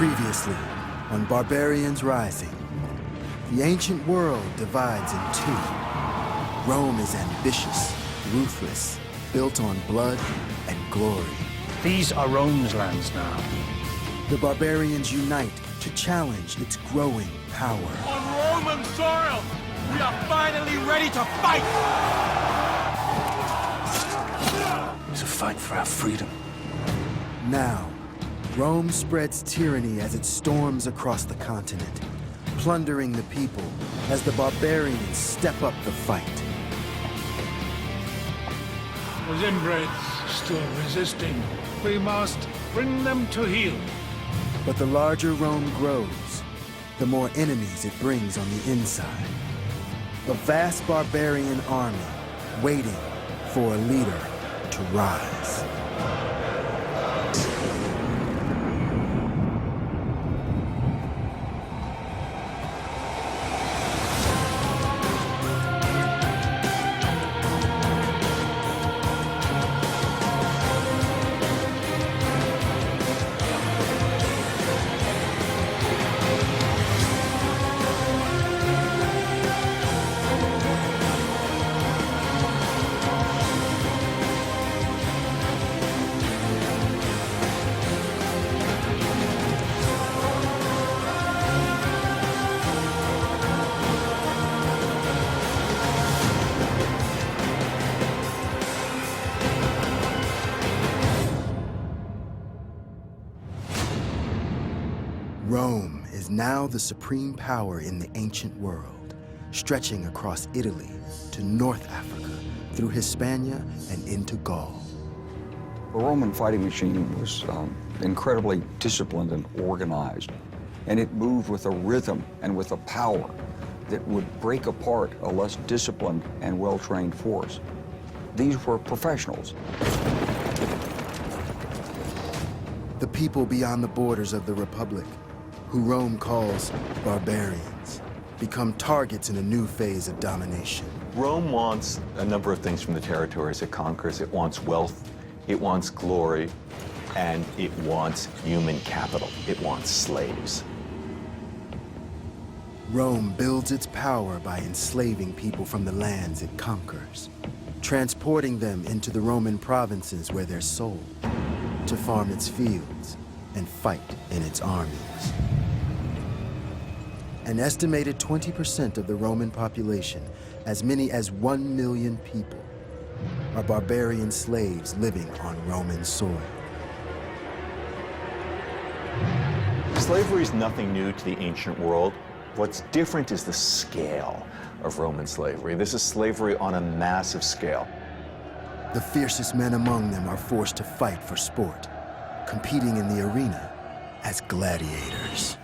Previously, on Barbarians Rising, the ancient world divides in two. Rome is ambitious, ruthless, built on blood and glory. These are Rome's lands now. The barbarians unite to challenge its growing power. On Roman soil, we are finally ready to fight! It's a fight for our freedom. Now, Rome spreads tyranny as it storms across the continent, plundering the people as the barbarians step up the fight. Those inbreds still resisting. We must bring them to heel. But the larger Rome grows, the more enemies it brings on the inside. A vast barbarian army waiting for a leader to rise. Rome is now the supreme power in the ancient world, stretching across Italy to North Africa, through Hispania and into Gaul. The Roman fighting machine was incredibly disciplined and organized, and it moved with a rhythm and with a power that would break apart a less disciplined and well-trained force. These were professionals. The people beyond the borders of the Republic, who Rome calls barbarians, become targets in a new phase of domination. Rome wants a number of things from the territories it conquers. It wants wealth, it wants glory, and it wants human capital. It wants slaves. Rome builds its power by enslaving people from the lands it conquers, transporting them into the Roman provinces where they're sold, to farm its fields and fight in its armies. An estimated 20% of the Roman population, as many as 1 million people, are barbarian slaves living on Roman soil. Slavery is nothing new to the ancient world. What's different is the scale of Roman slavery. This is slavery on a massive scale. The fiercest men among them are forced to fight for sport, competing in the arena as gladiators.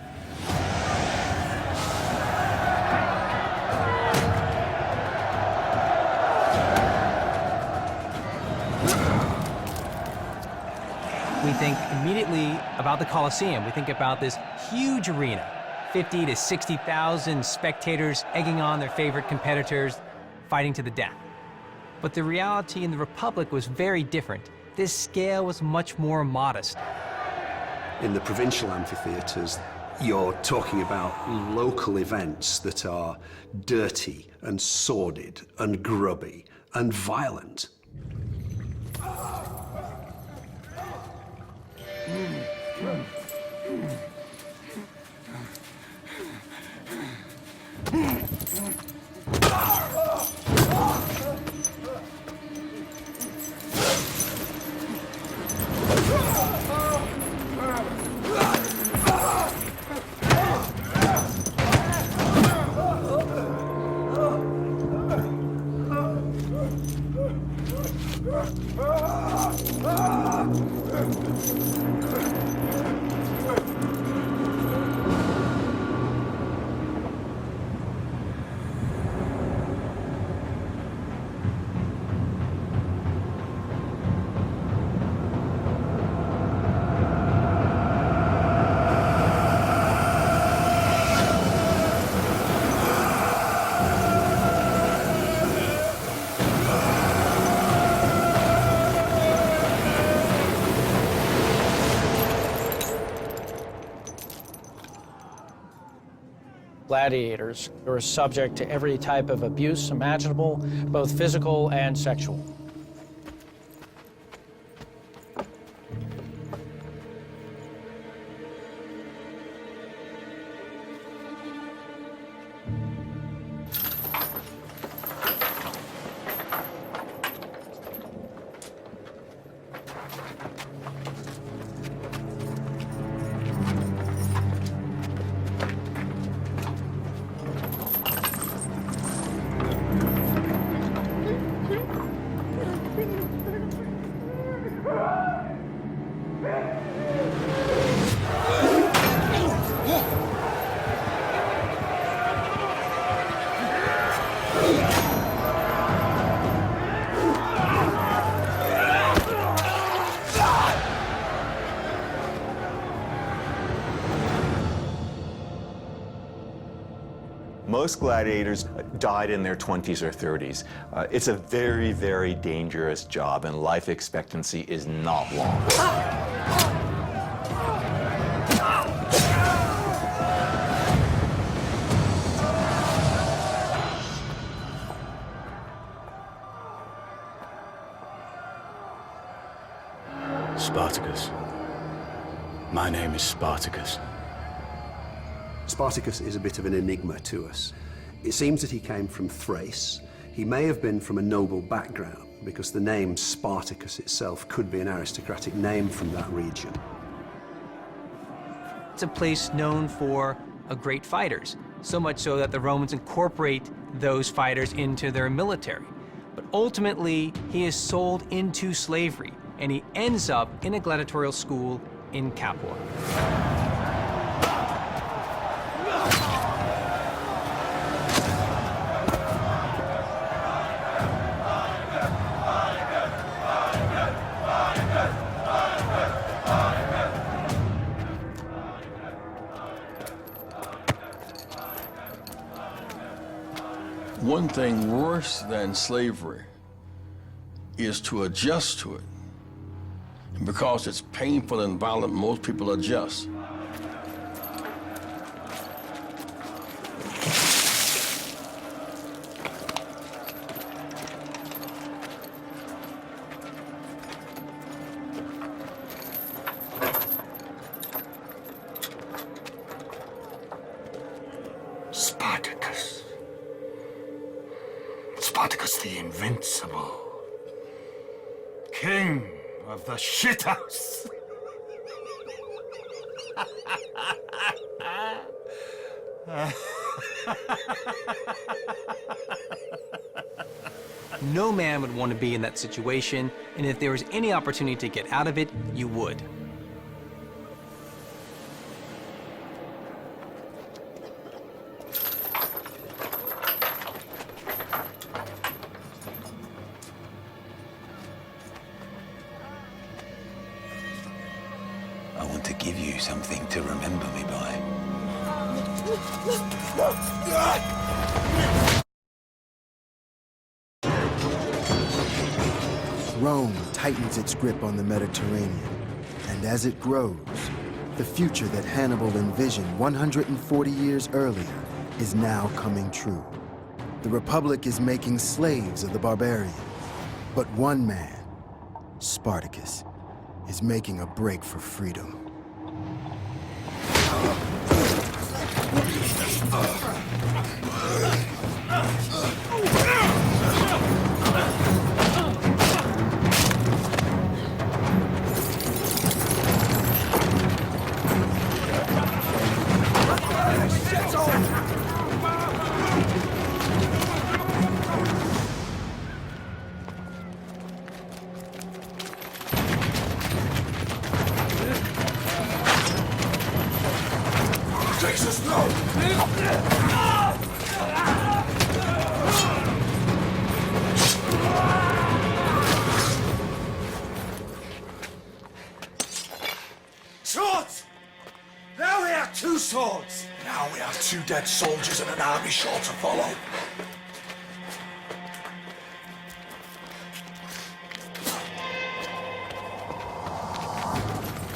We think immediately about the Colosseum. We think about this huge arena, 50 to 60,000 spectators egging on their favorite competitors, fighting to the death. But the reality in the Republic was very different. This scale was much more modest. In the provincial amphitheatres, you're talking about local events that are dirty and sordid and grubby and violent. Gladiators were subject to every type of abuse imaginable, both physical and sexual. Most gladiators died in their 20s or 30s. It's a very, very dangerous job, and life expectancy is not long. Spartacus. My name is Spartacus. Spartacus is a bit of an enigma to us. It seems that he came from Thrace. He may have been from a noble background, because the name Spartacus itself could be an aristocratic name from that region. It's a place known for great fighters, so much so that the Romans incorporate those fighters into their military. But ultimately, he is sold into slavery, and he ends up in a gladiatorial school in Capua. One thing worse than slavery is to adjust to it. And because it's painful and violent, most people adjust. Spartacus. Spartacus the Invincible. King of the shithouse. No man would want to be in that situation, and if there was any opportunity to get out of it, you would. I want to give you something to remember me by. Rome tightens its grip on the Mediterranean, and as it grows, the future that Hannibal envisioned 140 years earlier is now coming true. The Republic is making slaves of the barbarians, but one man, Spartacus, is making a break for freedom. Swords! Now we have two swords! Now we have two dead soldiers and an army sure to follow.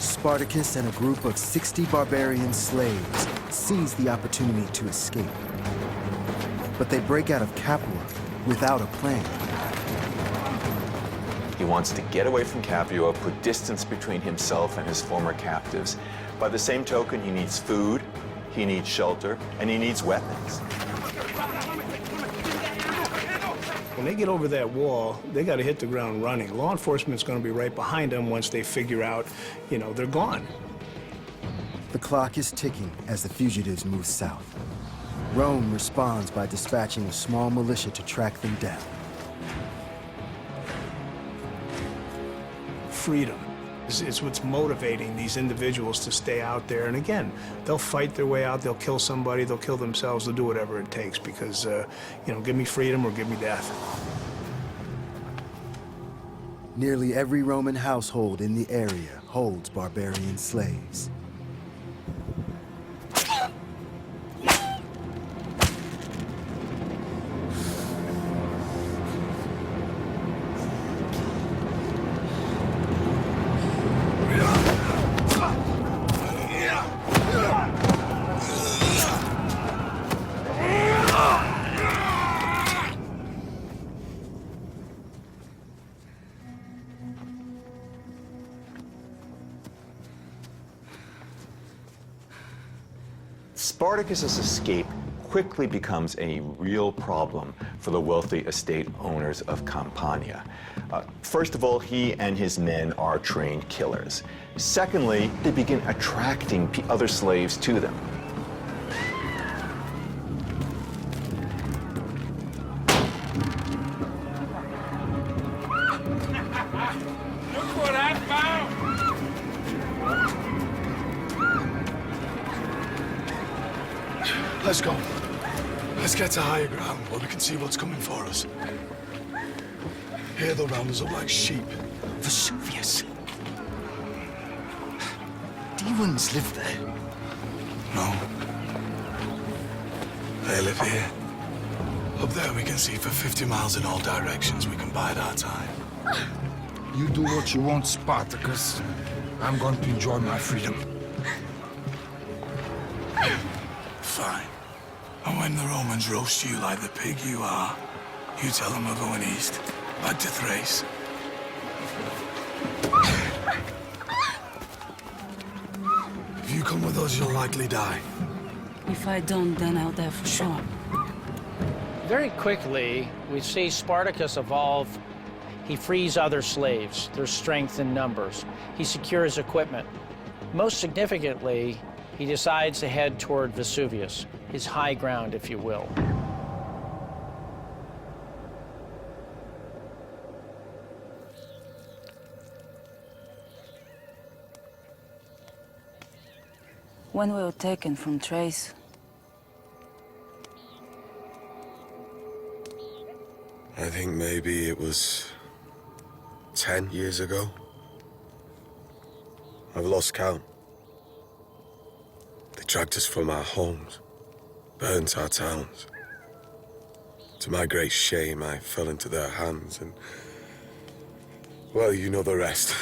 Spartacus and a group of 60 barbarian slaves seize the opportunity to escape. But they break out of Capua without a plan. He wants to get away from Capua, put distance between himself and his former captives. By the same token, he needs food, he needs shelter, and he needs weapons. When they get over that wall, they got to hit the ground running. Law enforcement's going to be right behind them once they figure out, they're gone. The clock is ticking as the fugitives move south. Rome responds by dispatching a small militia to track them down. Freedom is what's motivating these individuals to stay out there. And again, they'll fight their way out, they'll kill somebody, they'll kill themselves, they'll do whatever it takes because, give me freedom or give me death. Nearly every Roman household in the area holds barbarian slaves. Spartacus's escape quickly becomes a real problem for the wealthy estate owners of Campania. First of all, he and his men are trained killers. Secondly, they begin attracting other slaves to them. Look what I found! Let's go. Let's get to higher ground where we can see what's coming for us. Here they'll round us up like sheep. Vesuvius. Demons live there. No. They live here. Up there we can see for 50 miles in all directions. We can bide our time. You do what you want, Spartacus. I'm going to enjoy my freedom. Fine. And when the Romans roast you like the pig you are, you tell them we're going east, back to Thrace. If you come with us, you'll likely die. If I don't, then I'll die for sure. Very quickly, we see Spartacus evolve. He frees other slaves. There's strength in numbers. He secures equipment. Most significantly, he decides to head toward Vesuvius, his high ground, if you will. When we were taken from Thrace, I think maybe it was 10 years ago. I've lost count. They dragged us from our homes, burnt our towns. To my great shame, I fell into their hands and, well, you know the rest.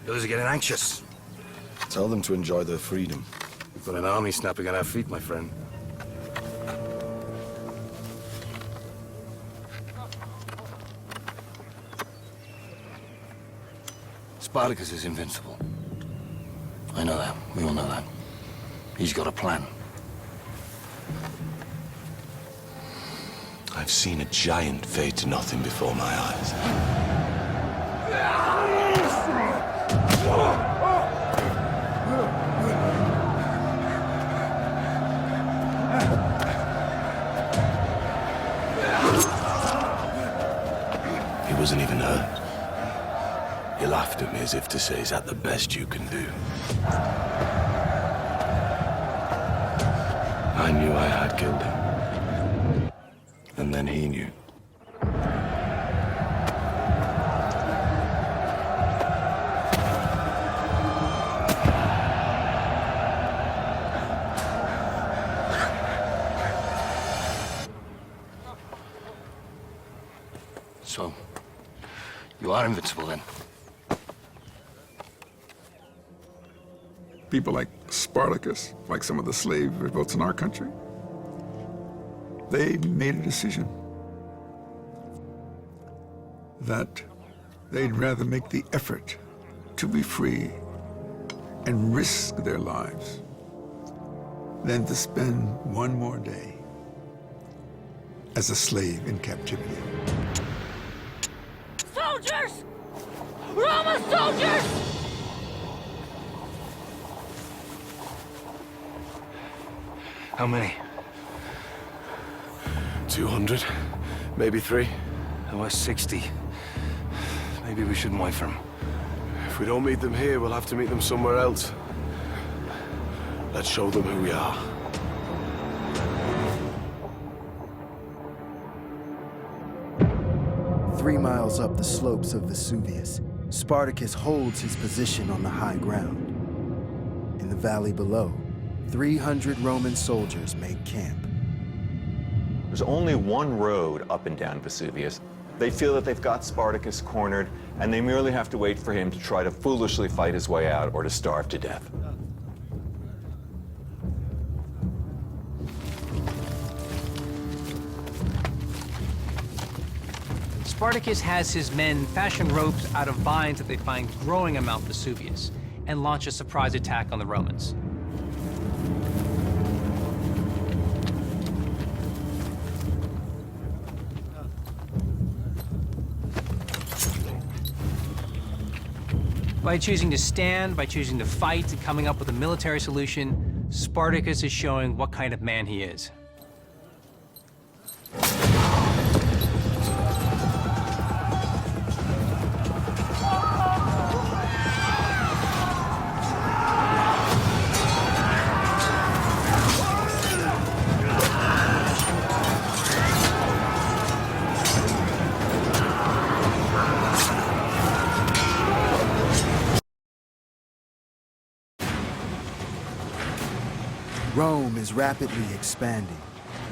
Those are getting anxious. Tell them to enjoy their freedom. We've got an army snapping at our feet, my friend. Spartacus is invincible. I know that. We all know that. He's got a plan. I've seen a giant fade to nothing before my eyes. He wasn't even hurt. He laughed at me as if to say, is that the best you can do? I knew I had killed him. And then he knew. So, you are invincible then? People like Spartacus, like some of the slave revolts in our country, they made a decision that they'd rather make the effort to be free and risk their lives than to spend one more day as a slave in captivity. Soldiers! Roman soldiers! How many? 200, maybe 3. There were 60. Maybe we shouldn't wait for them. If we don't meet them here, we'll have to meet them somewhere else. Let's show them who we are. Three miles up the slopes of Vesuvius, Spartacus holds his position on the high ground. In the valley below, 300 Roman soldiers make camp. There's only one road up and down Vesuvius. They feel that they've got Spartacus cornered, and they merely have to wait for him to try to foolishly fight his way out or to starve to death. Spartacus has his men fashion ropes out of vines that they find growing on Mount Vesuvius and launch a surprise attack on the Romans. By choosing to stand, by choosing to fight, and coming up with a military solution, Spartacus is showing what kind of man he is. Rome is rapidly expanding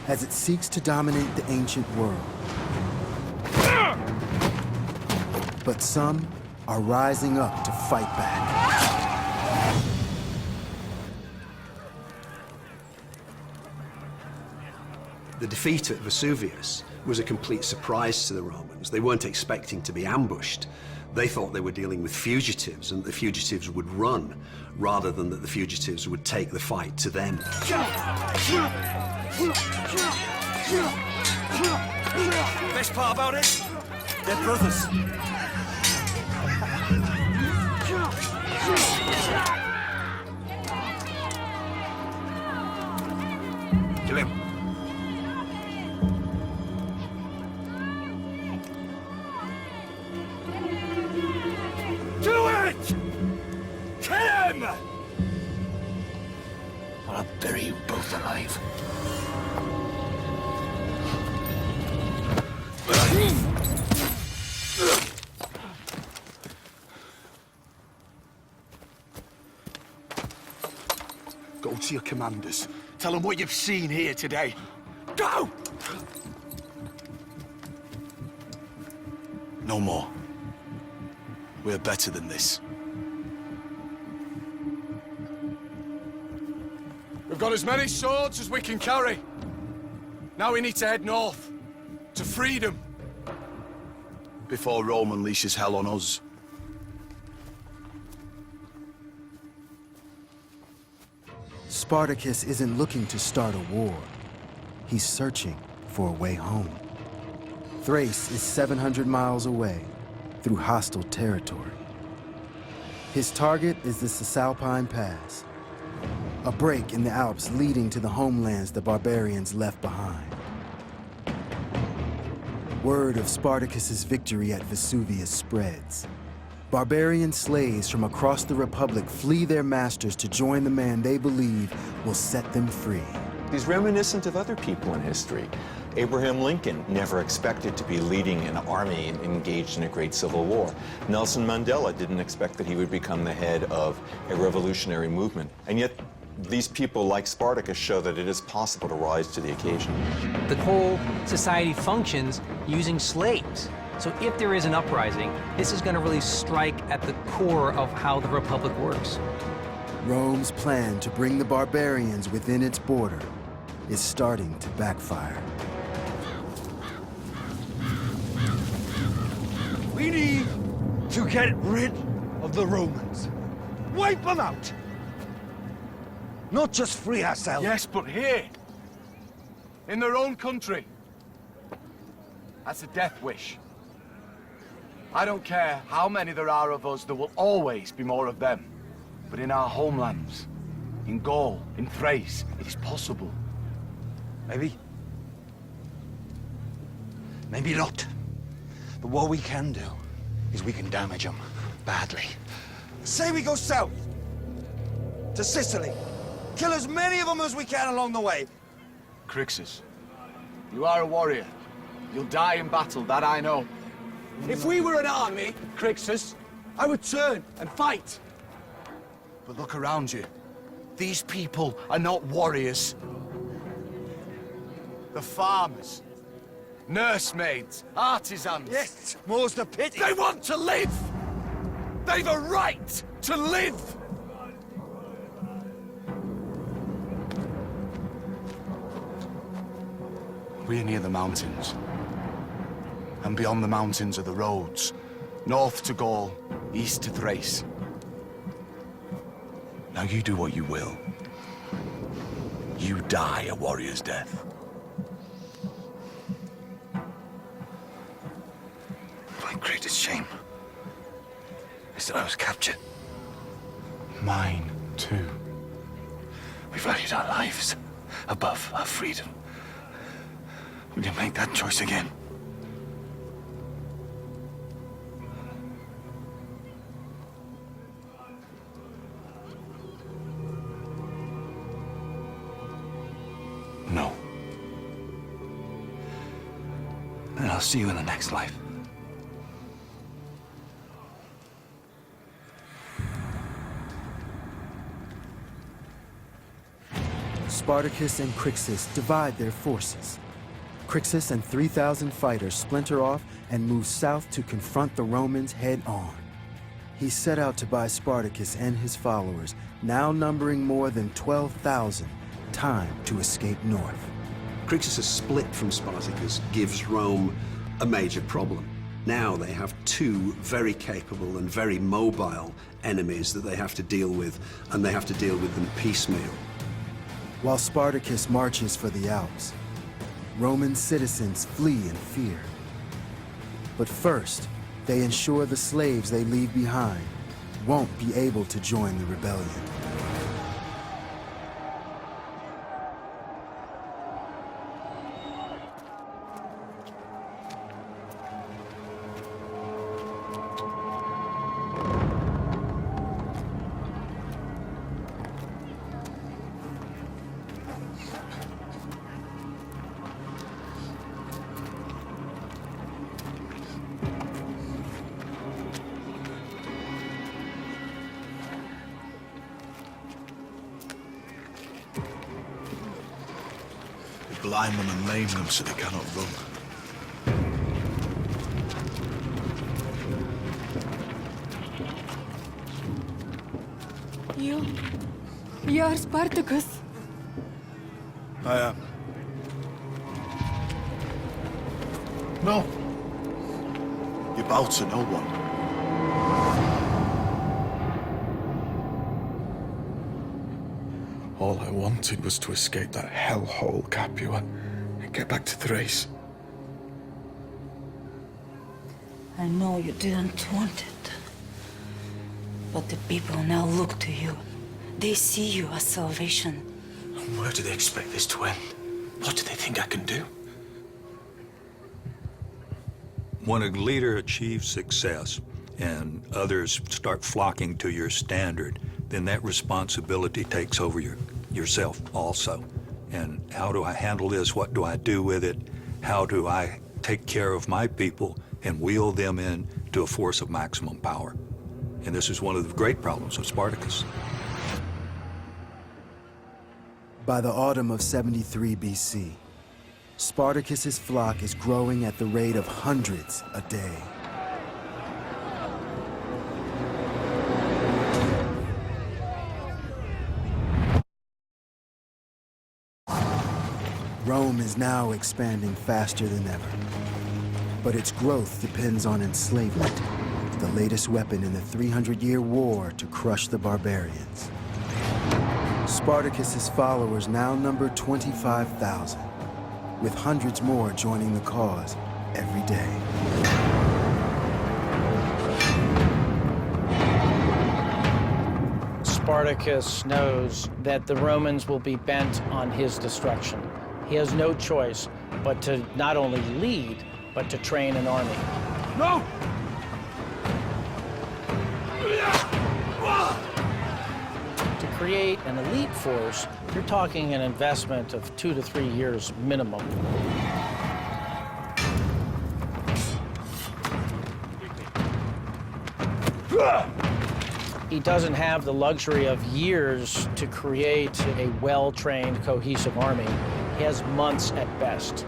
as it seeks to dominate the ancient world. But some are rising up to fight back. The defeat at Vesuvius was a complete surprise to the Romans. They weren't expecting to be ambushed. They thought they were dealing with fugitives, and the fugitives would run, rather than that the fugitives would take the fight to them. Best part about it? They're brothers. Kill him. Do it! Kill him! Or I'll bury you both alive. Go to your commanders. Tell them what you've seen here today. Go! No more. We're better than this. We've got as many swords as we can carry. Now we need to head north, to freedom. Before Rome unleashes hell on us. Spartacus isn't looking to start a war. He's searching for a way home. Thrace is 700 miles away through hostile territory. His target is the Cisalpine Pass, a break in the Alps leading to the homelands the barbarians left behind. Word of Spartacus's victory at Vesuvius spreads. Barbarian slaves from across the Republic flee their masters to join the man they believe will set them free. He's reminiscent of other people in history. Abraham Lincoln never expected to be leading an army engaged in a great civil war. Nelson Mandela didn't expect that he would become the head of a revolutionary movement. And yet, these people, like Spartacus, show that it is possible to rise to the occasion. The whole society functions using slaves. So if there is an uprising, this is going to really strike at the core of how the Republic works. Rome's plan to bring the barbarians within its border is starting to backfire. We need to get rid of the Romans. Wipe them out. Not just free ourselves. Yes, but here, in their own country. That's a death wish. I don't care how many there are of us, there will always be more of them. But in our homelands, in Gaul, in Thrace, it is possible. Maybe. Maybe not. But what we can do is we can damage them badly. Say we go south to Sicily. Kill as many of them as we can along the way. Crixus, you are a warrior. You'll die in battle, that I know. If we were an army, Crixus, I would turn and fight. But look around you. These people are not warriors. They're farmers, nursemaids, artisans. yes, more's the pity. They want to live! They've a right to live! We're near the mountains. And beyond the mountains are the roads. North to Gaul, east to Thrace. Now you do what you will. You die a warrior's death. My greatest shame is that I was captured. Mine, too. We valued our lives above our freedom. Will you make that choice again? No. And I'll see you in the next life. Spartacus and Crixus divide their forces. Crixus and 3,000 fighters splinter off and move south to confront the Romans head-on. He set out to buy Spartacus and his followers, now numbering more than 12,000, time to escape north. Crixus' split from Spartacus gives Rome a major problem. Now they have two very capable and very mobile enemies that they have to deal with, and they have to deal with them piecemeal. While Spartacus marches for the Alps, Roman citizens flee in fear. But first, they ensure the slaves they leave behind won't be able to join the rebellion. Blind them and lame them so they cannot run. You are Spartacus. I am. No. You bow to no one. All I wanted was to escape that hellhole Capua and get back to Thrace. I know you didn't want it. But the people now look to you. They see you as salvation. Where do they expect this to end? What do they think I can do? When a leader achieves success and others start flocking to your standard, then that responsibility takes over yourself also. And how do I handle this? What do I do with it? how do I take care of my people and wheel them into a force of maximum power? And this is one of the great problems of Spartacus. By the autumn of 73 BC, Spartacus's flock is growing at the rate of hundreds a day. Rome is now expanding faster than ever. But its growth depends on enslavement, the latest weapon in the 300-year war to crush the barbarians. Spartacus's followers now number 25,000, with hundreds more joining the cause every day. Spartacus knows that the Romans will be bent on his destruction. He has no choice but to not only lead, but to train an army. No! To create an elite force, you're talking an investment of 2 to 3 years minimum. He doesn't have the luxury of years to create a well-trained, cohesive army. He has months at best.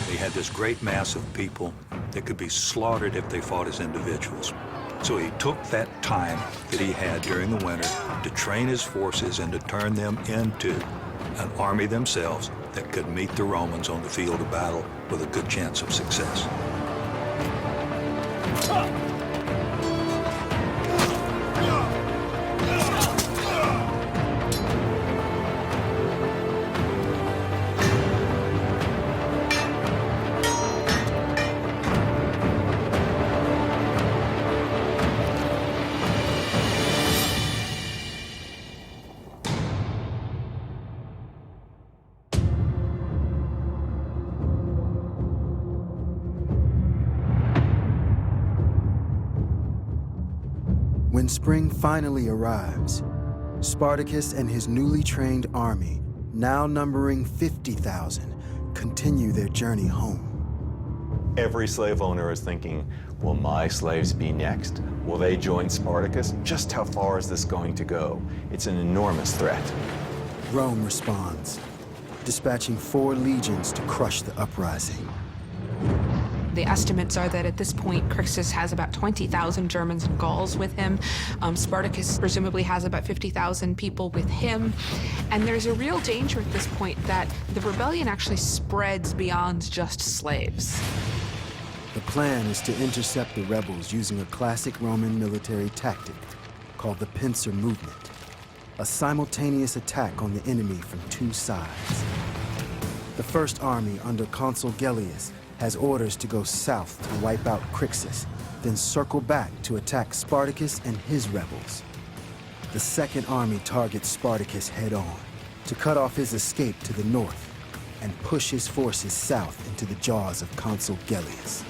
They had this great mass of people that could be slaughtered if they fought as individuals. So he took that time that he had during the winter to train his forces and to turn them into an army themselves that could meet the Romans on the field of battle with a good chance of success. When spring finally arrives, Spartacus and his newly trained army, now numbering 50,000, continue their journey home. Every slave owner is thinking, will my slaves be next? Will they join Spartacus? Just how far is this going to go? It's an enormous threat. Rome responds, dispatching 4 legions to crush the uprising. The estimates are that at this point, Crixus has about 20,000 Germans and Gauls with him. Spartacus presumably has about 50,000 people with him. And there's a real danger at this point that the rebellion actually spreads beyond just slaves. The plan is to intercept the rebels using a classic Roman military tactic called the pincer movement, a simultaneous attack on the enemy from 2 sides. The First Army under Consul Gellius has orders to go south to wipe out Crixus, then circle back to attack Spartacus and his rebels. The Second Army targets Spartacus head-on to cut off his escape to the north and push his forces south into the jaws of Consul Gellius.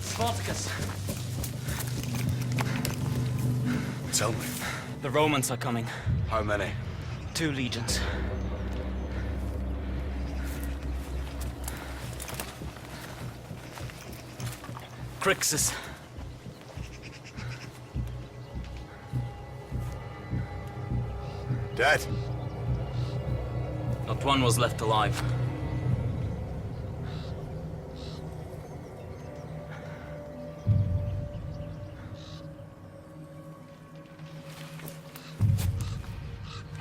Spartacus. Tell me. The Romans are coming. How many? 2 legions. Crixus. Dead. Not one was left alive.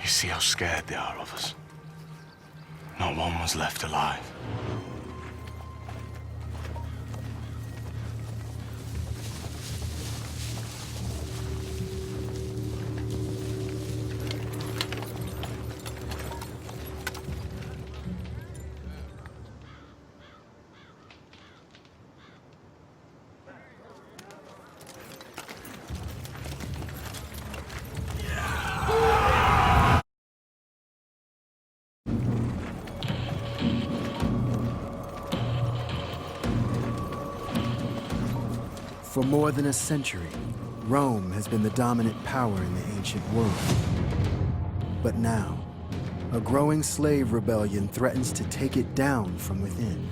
You see how scared they are of us? Not one was left alive. For more than a century, Rome has been the dominant power in the ancient world. But now, a growing slave rebellion threatens to take it down from within.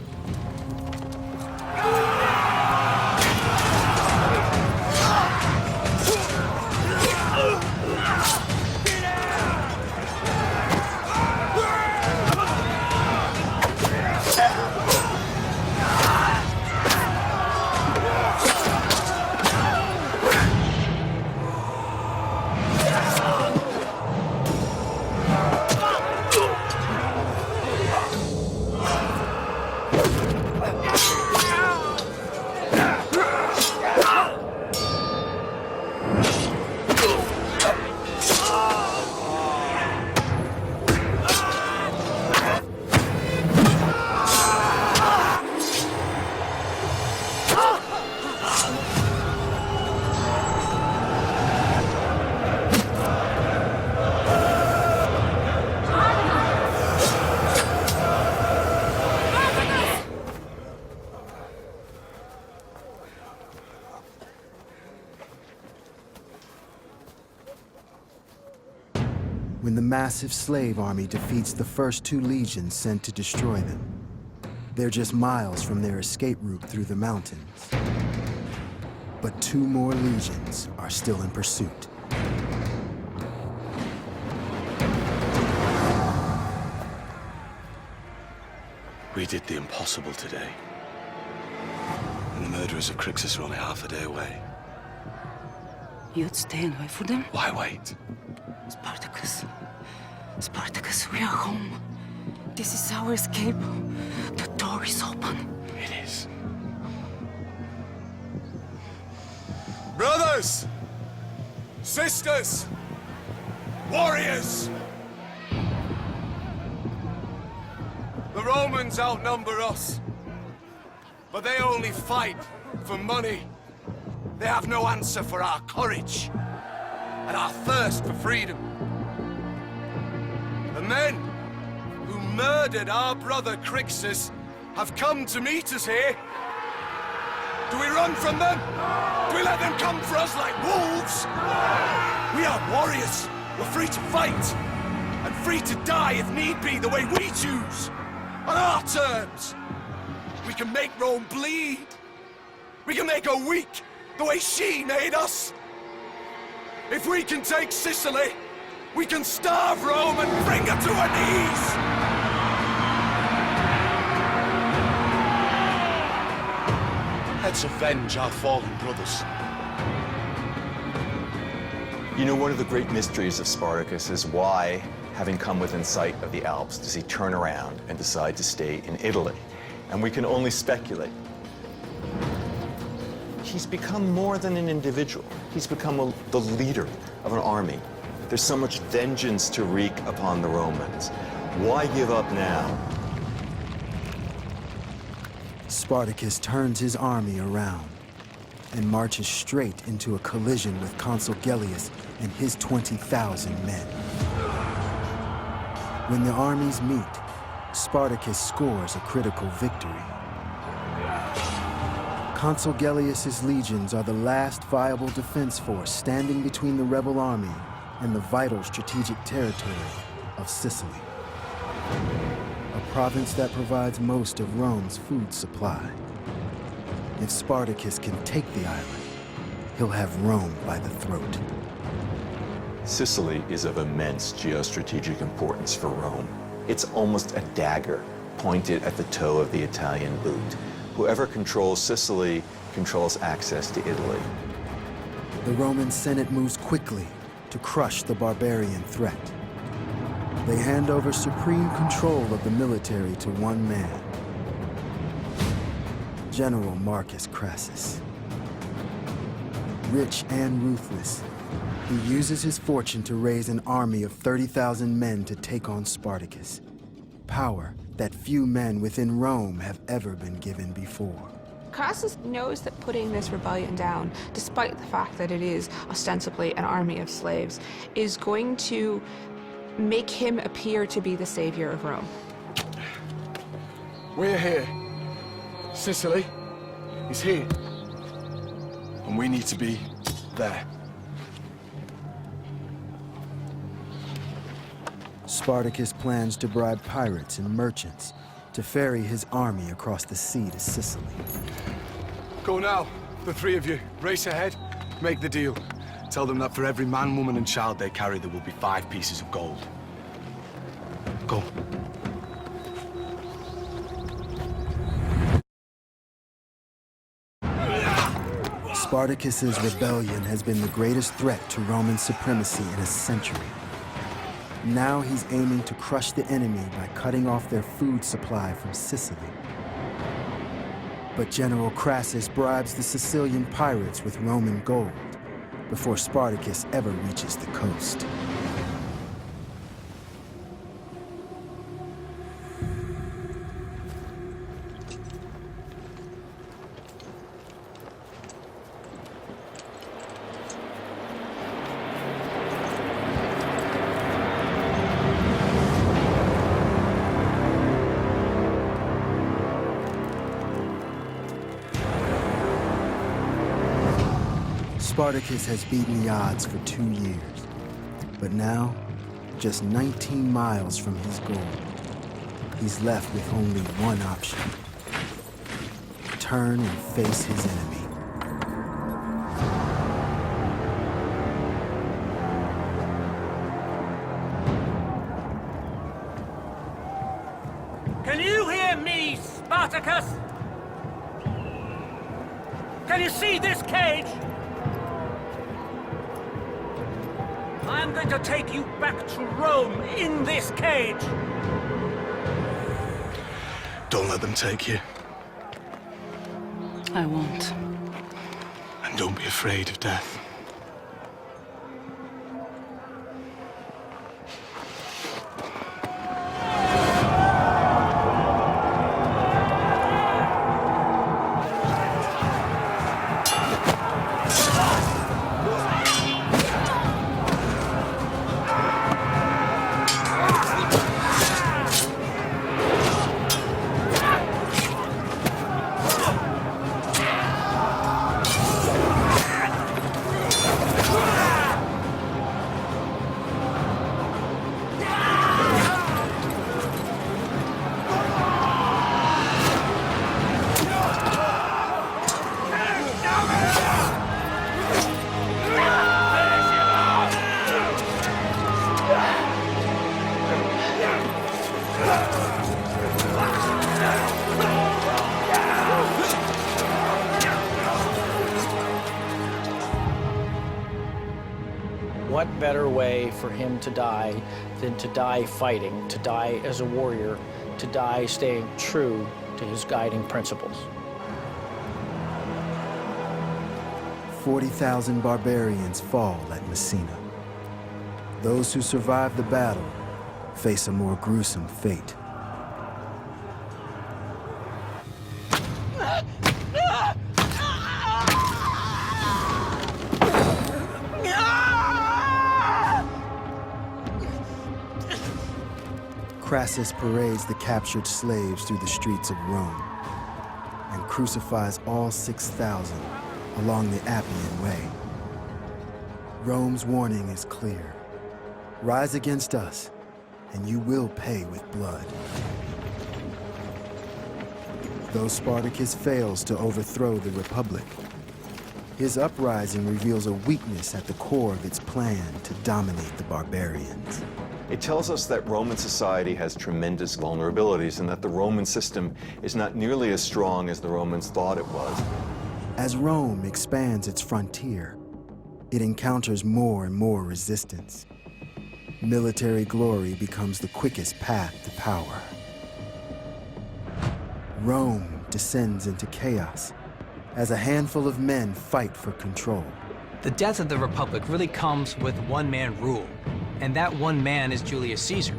When the massive slave army defeats the first 2 legions sent to destroy them, they're just miles from their escape route through the mountains. But 2 more legions are still in pursuit. We did the impossible today. And the murderers of Crixus are only half a day away. You'd stay and wait for them? Why wait? Spartacus. Spartacus, we are home. This is our escape. The door is open. It is. Brothers! Sisters! Warriors! The Romans outnumber us. But they only fight for money. They have no answer for our courage and our thirst for freedom. The men who murdered our brother Crixus have come to meet us here. Do we run from them? Do we let them come for us like wolves? We are warriors. We're free to fight and free to die if need be, the way we choose, on our terms. We can make Rome bleed. We can make her weak the way she made us. If we can take Sicily, we can starve Rome and bring her to her knees! Let's avenge our fallen brothers. You know, one of the great mysteries of Spartacus is why, having come within sight of the Alps, does he turn around and decide to stay in Italy? And we can only speculate. He's become more than an individual. He's become the leader of an army. There's so much vengeance to wreak upon the Romans. Why give up now? Spartacus turns his army around and marches straight into a collision with Consul Gellius and his 20,000 men. When the armies meet, Spartacus scores a critical victory. Consul Gellius's legions are the last viable defense force standing between the rebel army and the vital strategic territory of Sicily, a province that provides most of Rome's food supply. If Spartacus can take the island, he'll have Rome by the throat. Sicily is of immense geostrategic importance for Rome. It's almost a dagger pointed at the toe of the Italian boot. Whoever controls Sicily controls access to Italy. The Roman Senate moves quickly to crush the barbarian threat. They hand over supreme control of the military to one man, General Marcus Crassus. Rich and ruthless, he uses his fortune to raise an army of 30,000 men to take on Spartacus, power that few men within Rome have ever been given before. Crassus knows that putting this rebellion down, despite the fact that it is ostensibly an army of slaves, is going to make him appear to be the savior of Rome. We're here. Sicily is here. And we need to be there. Spartacus plans to bribe pirates and merchants to ferry his army across the sea to Sicily. Go now, the three of you. Race ahead, make the deal. Tell them that for every man, woman, and child they carry, there will be 5 pieces of gold. Go. Spartacus's rebellion has been the greatest threat to Roman supremacy in a century. Now he's aiming to crush the enemy by cutting off their food supply from Sicily. But General Crassus bribes the Sicilian pirates with Roman gold before Spartacus ever reaches the coast. Spartacus has beaten the odds for 2 years, but now, just 19 miles from his goal, he's left with only one option: turn and face his enemy. Can you hear me, Spartacus? Can you see this cage? I'm going to take you back to Rome in this cage. Don't let them take you. I won't. And don't be afraid of death. What better way for him to die than to die fighting, to die as a warrior, to die staying true to his guiding principles? 40,000 barbarians fall at Messina. Those who survive the battle face a more gruesome fate. Crassus parades the captured slaves through the streets of Rome and crucifies all 6,000 along the Appian Way. Rome's warning is clear. Rise against us, and you will pay with blood. Though Spartacus fails to overthrow the Republic, his uprising reveals a weakness at the core of its plan to dominate the barbarians. It tells us that Roman society has tremendous vulnerabilities and that the Roman system is not nearly as strong as the Romans thought it was. As Rome expands its frontier, it encounters more and more resistance. Military glory becomes the quickest path to power. Rome descends into chaos as a handful of men fight for control. The death of the Republic really comes with one-man rule, and that one man is Julius Caesar.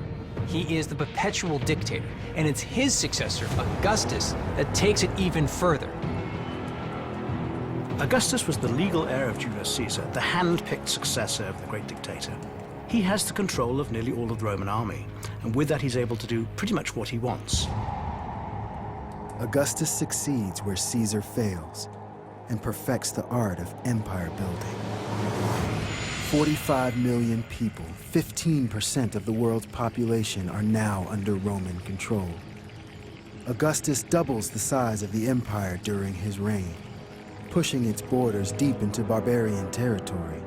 He is the perpetual dictator, and it's his successor, Augustus, that takes it even further. Augustus was the legal heir of Julius Caesar, the hand-picked successor of the great dictator. He has the control of nearly all of the Roman army, and with that he's able to do pretty much what he wants. Augustus succeeds where Caesar fails, and perfects the art of empire building. 45 million people, 15% of the world's population, are now under Roman control. Augustus doubles the size of the empire during his reign, pushing its borders deep into barbarian territory,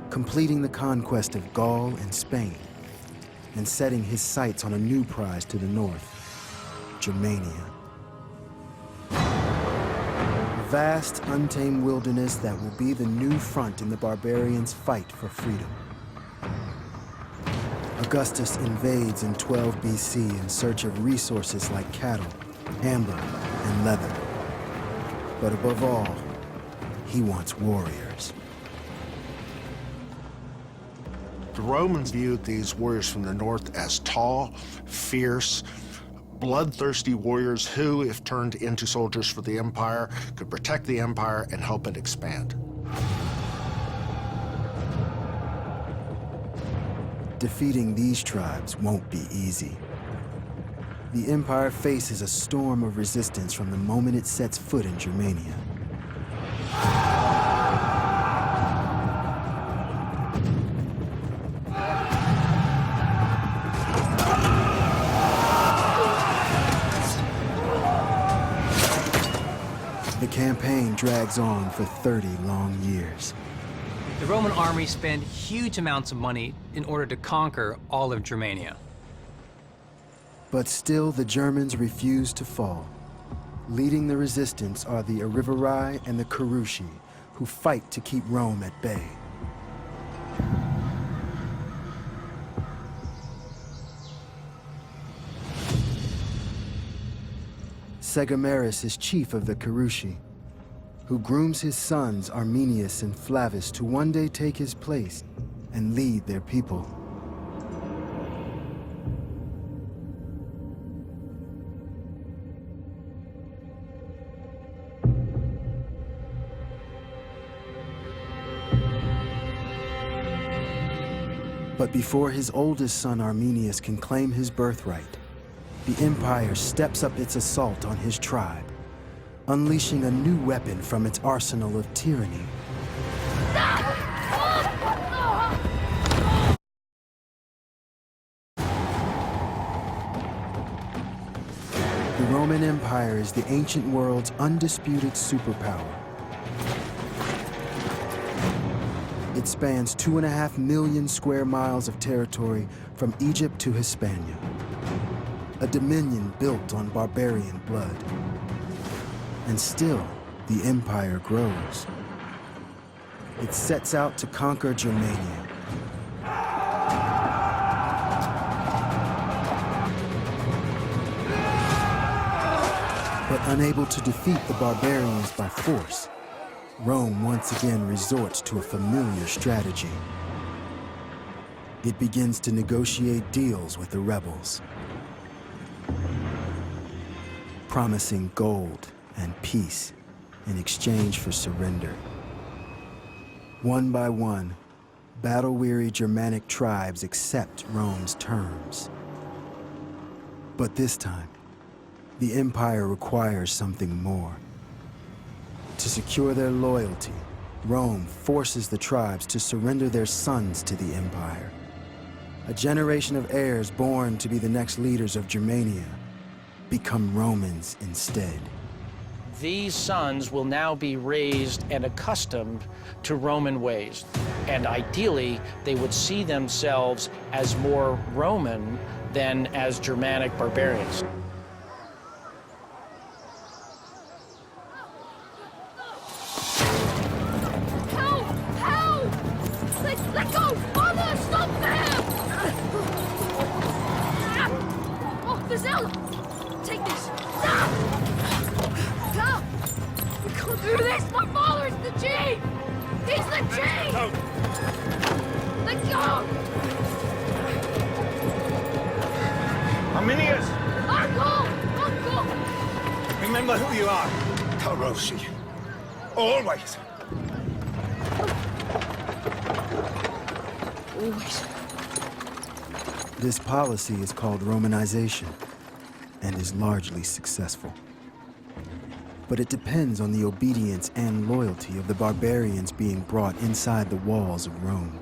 completing the conquest of Gaul and Spain, and setting his sights on a new prize to the north, Germania. A vast, untamed wilderness that will be the new front in the barbarians' fight for freedom. Augustus invades in 12 BC in search of resources like cattle, amber, and leather. But above all, he wants warriors. The Romans viewed these warriors from the north as tall, fierce, bloodthirsty warriors who, if turned into soldiers for the empire, could protect the empire and help it expand. Defeating these tribes won't be easy. The empire faces a storm of resistance from the moment it sets foot in Germania. The campaign drags on for 30 long years. The Roman army spent huge amounts of money in order to conquer all of Germania. But still, the Germans refuse to fall. Leading the resistance are the Arivarii and the Carusi, who fight to keep Rome at bay. Segamaris is chief of the Carusi, who grooms his sons Arminius and Flavius to one day take his place and lead their people. But before his oldest son Arminius can claim his birthright, the Empire steps up its assault on his tribe, unleashing a new weapon from its arsenal of tyranny. The Roman Empire is the ancient world's undisputed superpower. It spans 2.5 million square miles of territory from Egypt to Hispania. A dominion built on barbarian blood. And still, the empire grows. It sets out to conquer Germania. But unable to defeat the barbarians by force, Rome once again resorts to a familiar strategy. It begins to negotiate deals with the rebels, promising gold and peace in exchange for surrender. One by one, battle-weary Germanic tribes accept Rome's terms. But this time, the empire requires something more. To secure their loyalty, Rome forces the tribes to surrender their sons to the empire. A generation of heirs born to be the next leaders of Germania become Romans instead. These sons will now be raised and accustomed to Roman ways. And ideally, they would see themselves as more Roman than as Germanic barbarians. Let go! Mother, stop them! Oh, Vizela! Take this! Stop! Stop! We can't do this! My father's the chief! He's the chief! No. Let go! Arminius! Uncle! Uncle! Remember who you are. Carusi. Always. Always. This policy is called Romanization and is largely successful. but it depends on the obedience and loyalty of the barbarians being brought inside the walls of Rome.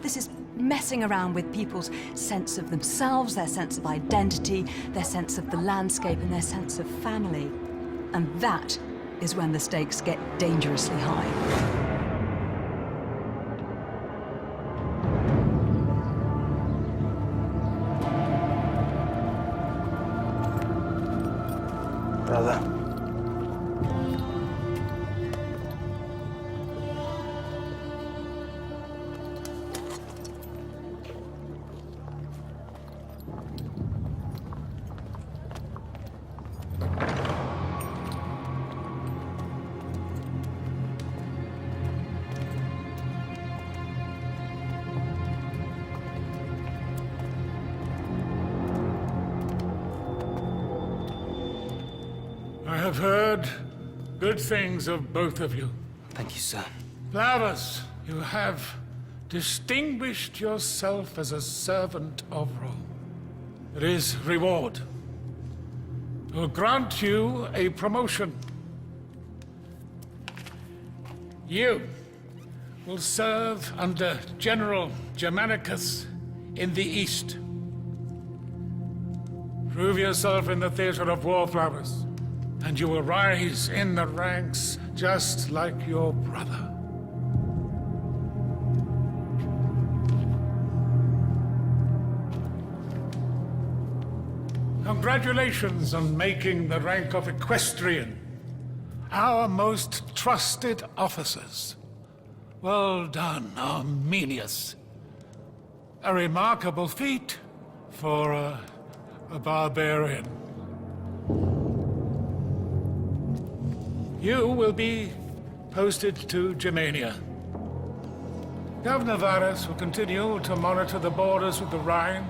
This is messing around with people's sense of themselves, their sense of identity, their sense of the landscape, and their sense of family. And that is when the stakes get dangerously high. Brother. I have heard good things of both of you. Thank you, sir. Flavus, you have distinguished yourself as a servant of Rome. It is reward. I will grant you a promotion. You will serve under General Germanicus in the east. Prove yourself in the theater of war, Flavus, and you will rise in the ranks just like your brother. Congratulations on making the rank of equestrian, our most trusted officers. Well done, Arminius. A remarkable feat for a barbarian. You will be posted to Germania. Governor Varus will continue to monitor the borders with the Rhine,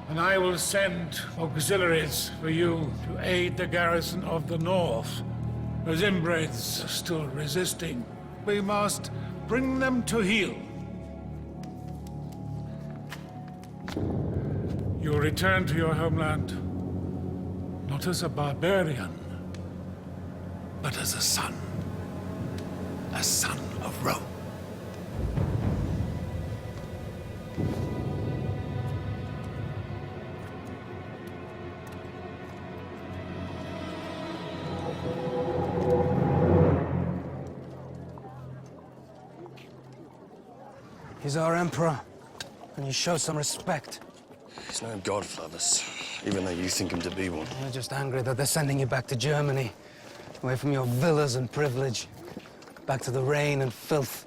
and I will send auxiliaries for you to aid the garrison of the north. The Zimbrids are still resisting. We must bring them to heel. You will return to your homeland, not as a barbarian, but as a son of Rome. He's our emperor, and you show some respect. He's no god, Flavus, even though you think him to be one. You're just angry that they're sending you back to Germany, away from your villas and privilege, back to the rain and filth.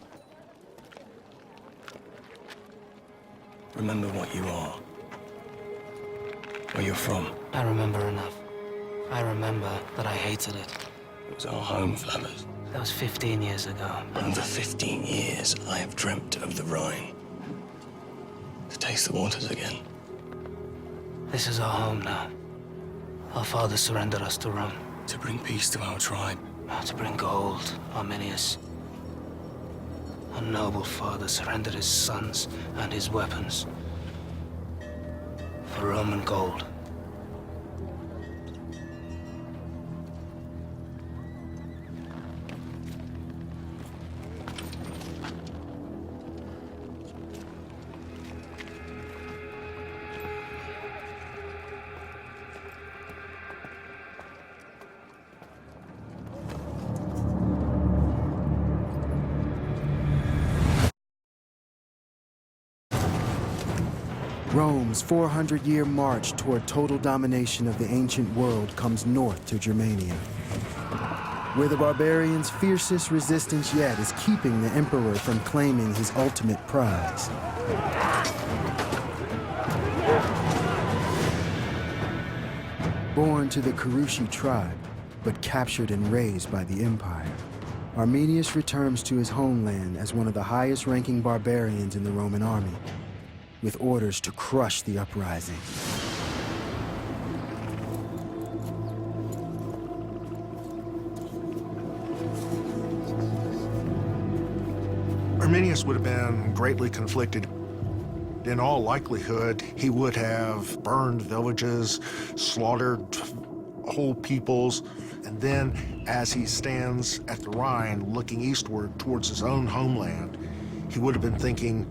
Remember what you are. Where you're from. I remember enough. I remember that I hated it. It was our home, Flavus. That was 15 years ago. And for 15 years, I have dreamt of the Rhine. To taste the waters again. This is our home now. Our father surrendered us to Rome. To bring peace to our tribe. To bring gold, Arminius. Our noble father surrendered his sons and his weapons for Roman gold. Rome's 400-year march toward total domination of the ancient world comes north to Germania, where the barbarians' fiercest resistance yet is keeping the emperor from claiming his ultimate prize. Born to the Kurushi tribe, but captured and raised by the empire, Arminius returns to his homeland as one of the highest-ranking barbarians in the Roman army, with orders to crush the uprising. Arminius would have been greatly conflicted. In all likelihood, he would have burned villages, slaughtered whole peoples. And then, as he stands at the Rhine, looking eastward towards his own homeland, he would have been thinking,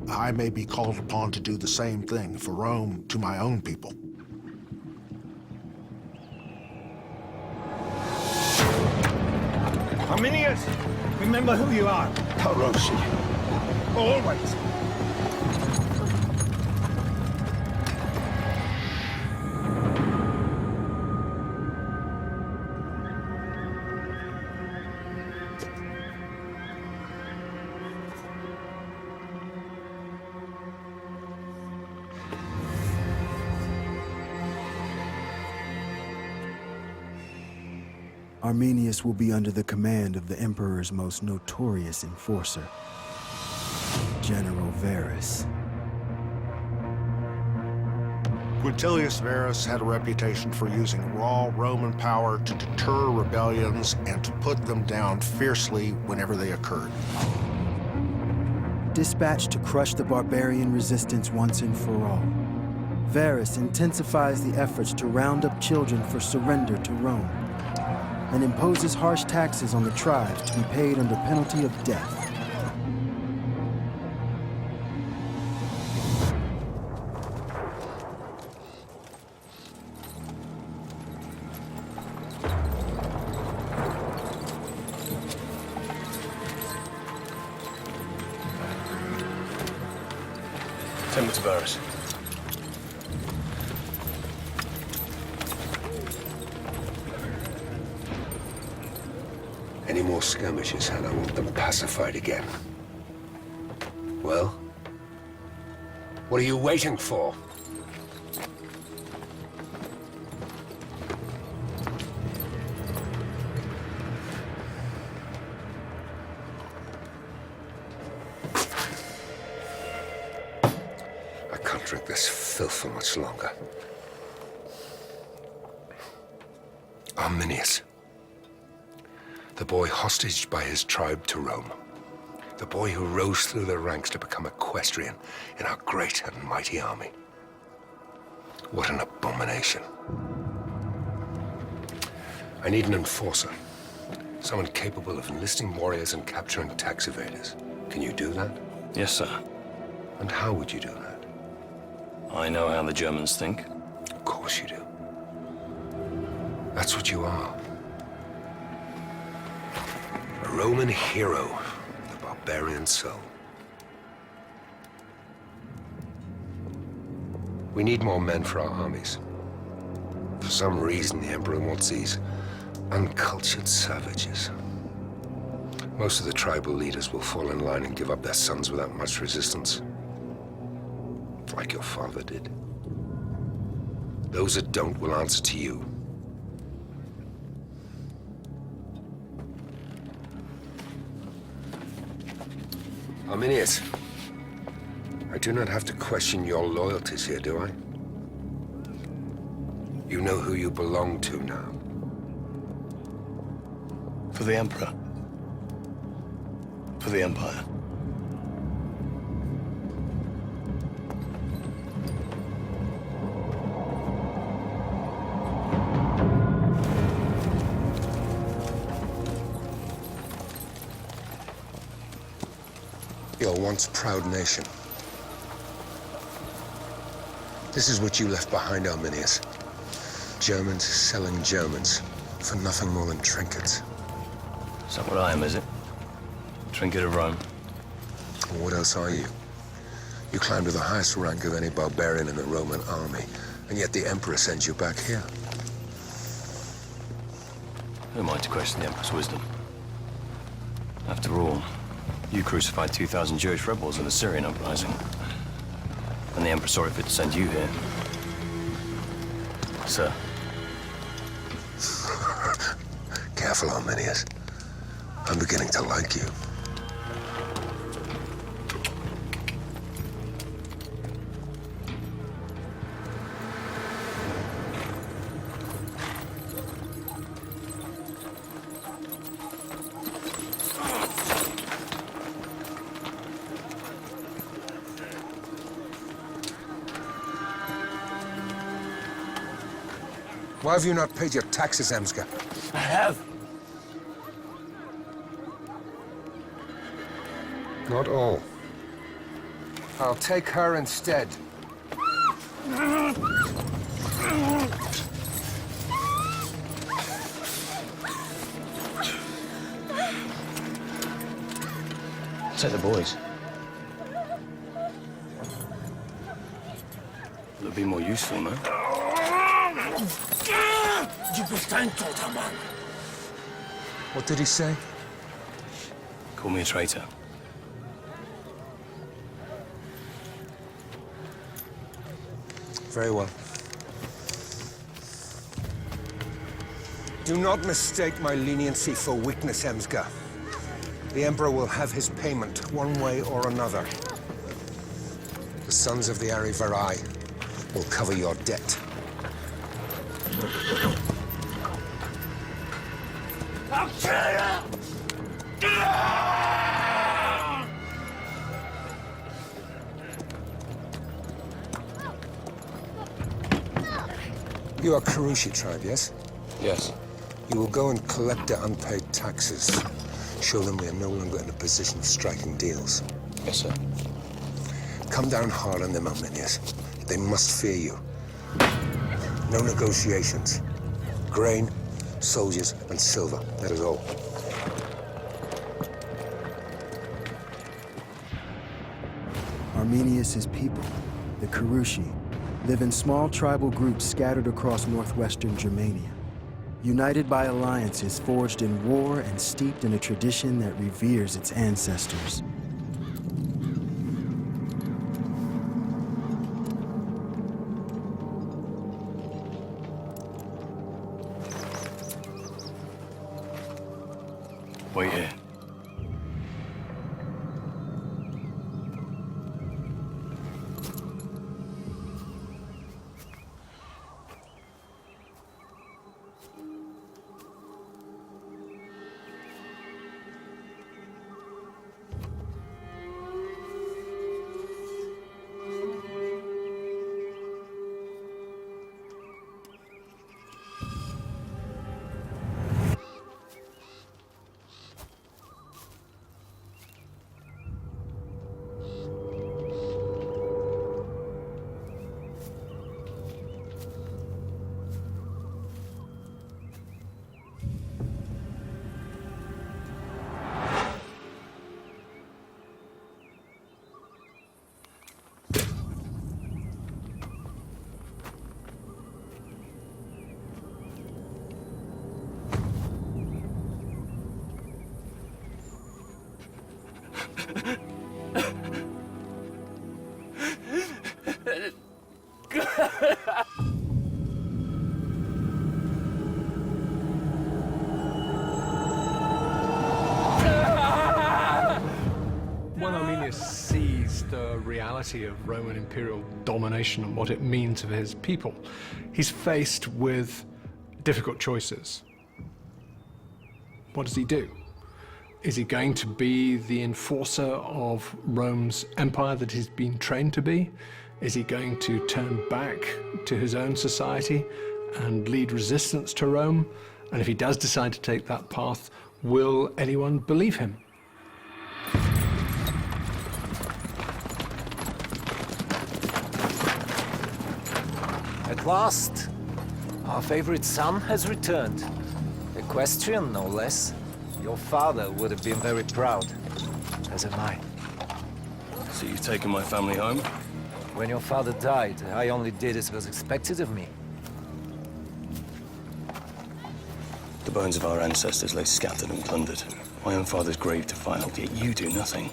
I may be called upon to do the same thing for Rome to my own people. Arminius, remember who you are. Taroshi. Always. Arminius will be under the command of the Emperor's most notorious enforcer, General Varus. Quintilius Varus had a reputation for using raw Roman power to deter rebellions and to put them down fiercely whenever they occurred. Dispatched to crush the barbarian resistance once and for all, Varus intensifies the efforts to round up children for surrender to Rome, and imposes harsh taxes on the tribes to be paid under penalty of death. Send me to Varus. Any more skirmishes, and I want them pacified again. Well? What are you waiting for? I can't drink this filth for much longer. Arminius. The boy hostage by his tribe to Rome. The boy who rose through the ranks to become equestrian in our great and mighty army. What an abomination. I need an enforcer. Someone capable of enlisting warriors and capturing tax evaders. Can you do that? Yes, sir. And how would you do that? I know how the Germans think. Of course you do. That's what you are. A Roman hero with a barbarian soul. We need more men for our armies. For some reason, the Emperor wants these uncultured savages. Most of the tribal leaders will fall in line and give up their sons without much resistance. Like your father did. Those that don't will answer to you. Arminius, I do not have to question your loyalties here, do I? You know who you belong to now. For the Emperor. For the Empire. Your once proud nation. This is what you left behind, Arminius. Germans selling Germans for nothing more than trinkets. Is that what I am, is it? Trinket of Rome. What else are you? You climbed to the highest rank of any barbarian in the Roman army, and yet the Emperor sends you back here. Who am I to question the Emperor's wisdom? After all, you crucified 2,000 Jewish rebels in the Syrian uprising. And the Emperor saw it fit to send you here. Sir. Careful, Arminius. I'm beginning to like you. Why have you not paid your taxes, Emsger? I have. Not all. I'll take her instead. Take the boys. It'll be more useful, no? What did he say? Call me a traitor. Very well. Do not mistake my leniency for weakness, Emsger. The Emperor will have his payment one way or another. The sons of the Ari-Varai will cover your debt. I'll kill you! You are Kurushi tribe, yes? Yes. You will go and collect their unpaid taxes. Show them we are no longer in a position of striking deals. Yes, sir. Come down hard on them, Arminius. They must fear you. No negotiations. Grain, soldiers, and silver. That is all. Arminius's people, the Kurushi, live in small tribal groups scattered across northwestern Germania. United by alliances forged in war and steeped in a tradition that reveres its ancestors. Wait here. When Arminius sees the reality of Roman imperial domination and what it means for his people, he's faced with difficult choices. What does he do? Is he going to be the enforcer of Rome's empire that he's been trained to be? Is he going to turn back to his own society and lead resistance to Rome? And if he does decide to take that path, will anyone believe him? At last, our favorite son has returned. Equestrian, no less. Your father would have been very proud, as am I. So you've taken my family home? When your father died, I only did as was expected of me. The bones of our ancestors lay scattered and plundered. My own father's grave defiled, yet you do nothing.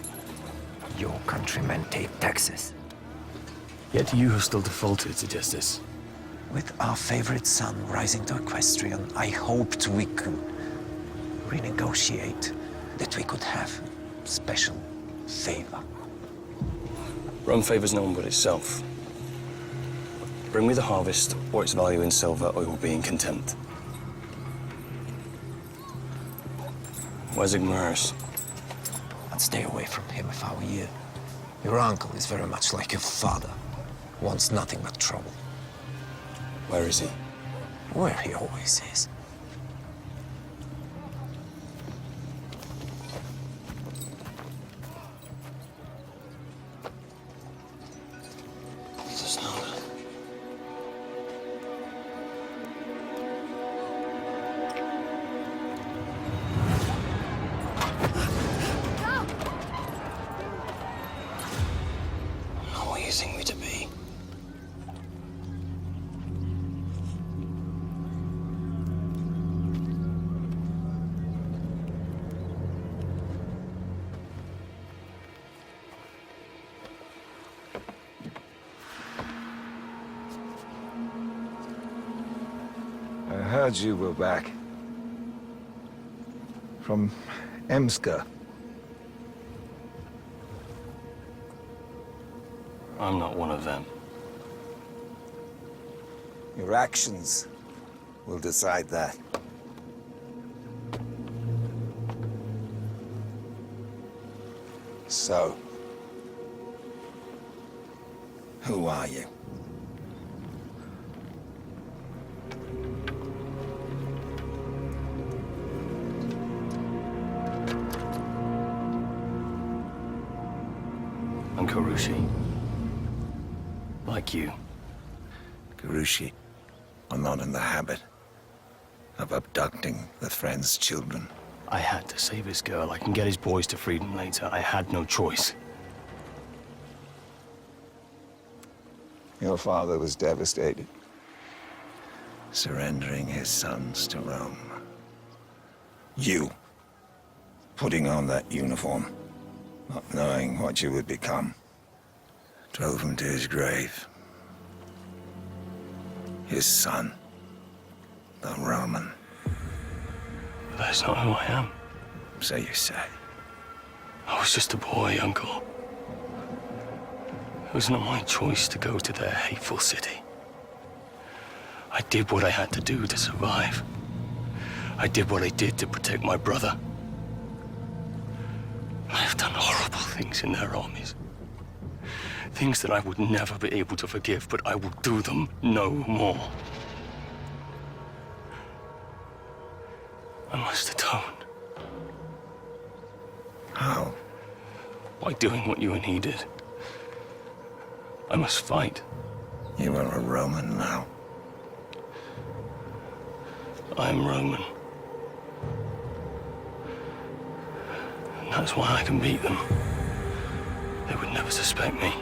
Your countrymen take taxes. Yet you have still defaulted to justice. With our favorite son rising to equestrian, I hoped we could renegotiate, that we could have special favor. Rome favors no one but itself. Bring me the harvest, or its value in silver, or you will be in contempt. Where's Igmarus? I'd stay away from him if I were you. Your uncle is very much like your father. Wants nothing but trouble. Where is he? Where he always is. heard you were back. From Emska. I'm not one of them. Your actions will decide that. So, who are you? I'm Karushi. Like you. Karushi are not in the habit of abducting the friend's children. I had to save this girl. I can get his boys to freedom later. I had no choice. Your father was devastated, surrendering his sons to Rome. You, putting on that uniform, not knowing what you would become, drove him to his grave. His son, the Roman. That's not who I am. So you say. I was just a boy, Uncle. It was not my choice to go to their hateful city. I did what I had to do to survive. I did what I did to protect my brother. I have done horrible things in their armies. Things that I would never be able to forgive, but I will do them no more. I must atone. How? By doing what you and he did. I must fight. You are a Roman now. I am Roman. And that's why I can beat them. They would never suspect me.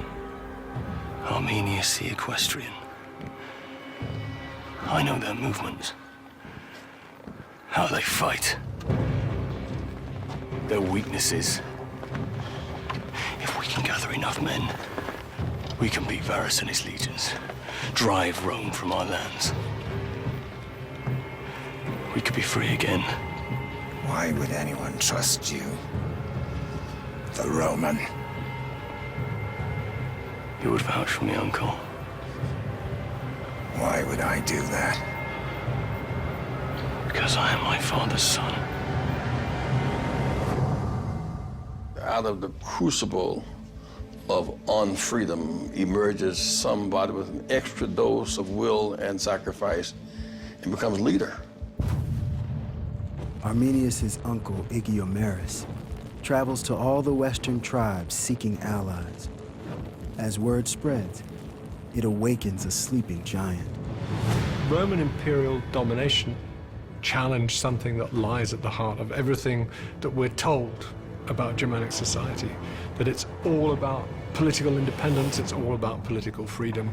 Arminius the Equestrian. I know their movements. How they fight. Their weaknesses. If we can gather enough men, we can beat Varus and his legions. Drive Rome from our lands. We could be free again. Why would anyone trust you? The Roman. You would vouch for me, Uncle. Why would I do that? Because I am my father's son. Out of the crucible of unfreedom emerges somebody with an extra dose of will and sacrifice and becomes leader. Arminius' uncle, Igiomeris, travels to all the western tribes seeking allies. As word spreads, it awakens a sleeping giant. Roman imperial domination challenged something that lies at the heart of everything that we're told about Germanic society, that it's all about political independence, it's all about political freedom.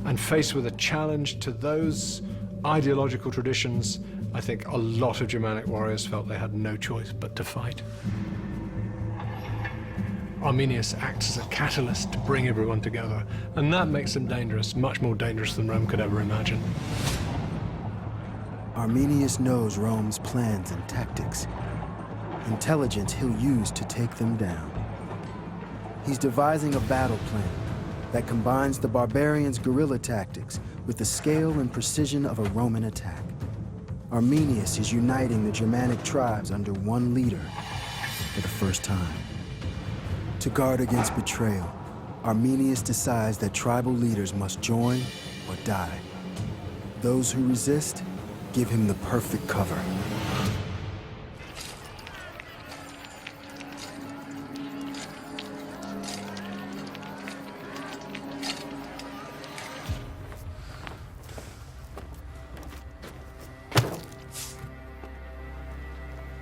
And faced with a challenge to those ideological traditions, I think a lot of Germanic warriors felt they had no choice but to fight. Arminius acts as a catalyst to bring everyone together, and that makes him dangerous, much more dangerous than Rome could ever imagine. Arminius knows Rome's plans and tactics, intelligence he'll use to take them down. He's devising a battle plan that combines the barbarians' guerrilla tactics with the scale and precision of a Roman attack. Arminius is uniting the Germanic tribes under one leader for the first time. To guard against betrayal, Arminius decides that tribal leaders must join or die. Those who resist give him the perfect cover.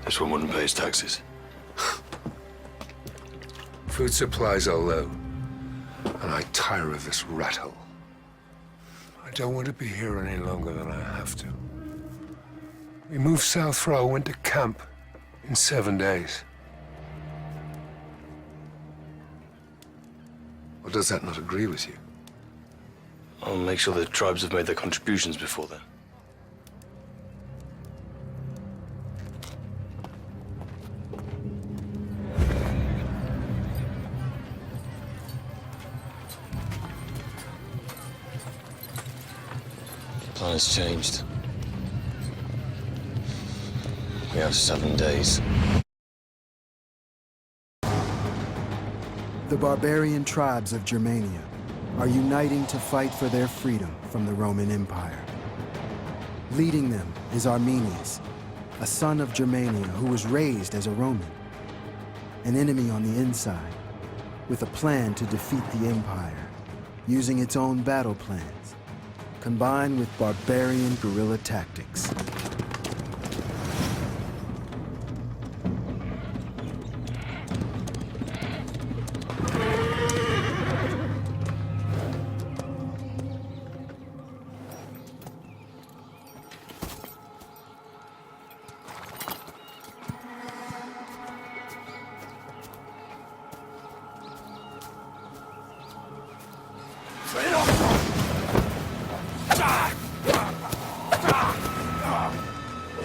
This one wouldn't pay his taxes. Food supplies are low, and I tire of this rat hole. I don't want to be here any longer than I have to. We moved south for our winter camp in 7 days. Or does that not agree with you? I'll make sure the tribes have made their contributions before then. Plan has changed. We have 7 days. The barbarian tribes of Germania are uniting to fight for their freedom from the Roman Empire. Leading them is Arminius, a son of Germania who was raised as a Roman. An enemy on the inside, with a plan to defeat the Empire, using its own battle plans, combined with barbarian guerrilla tactics.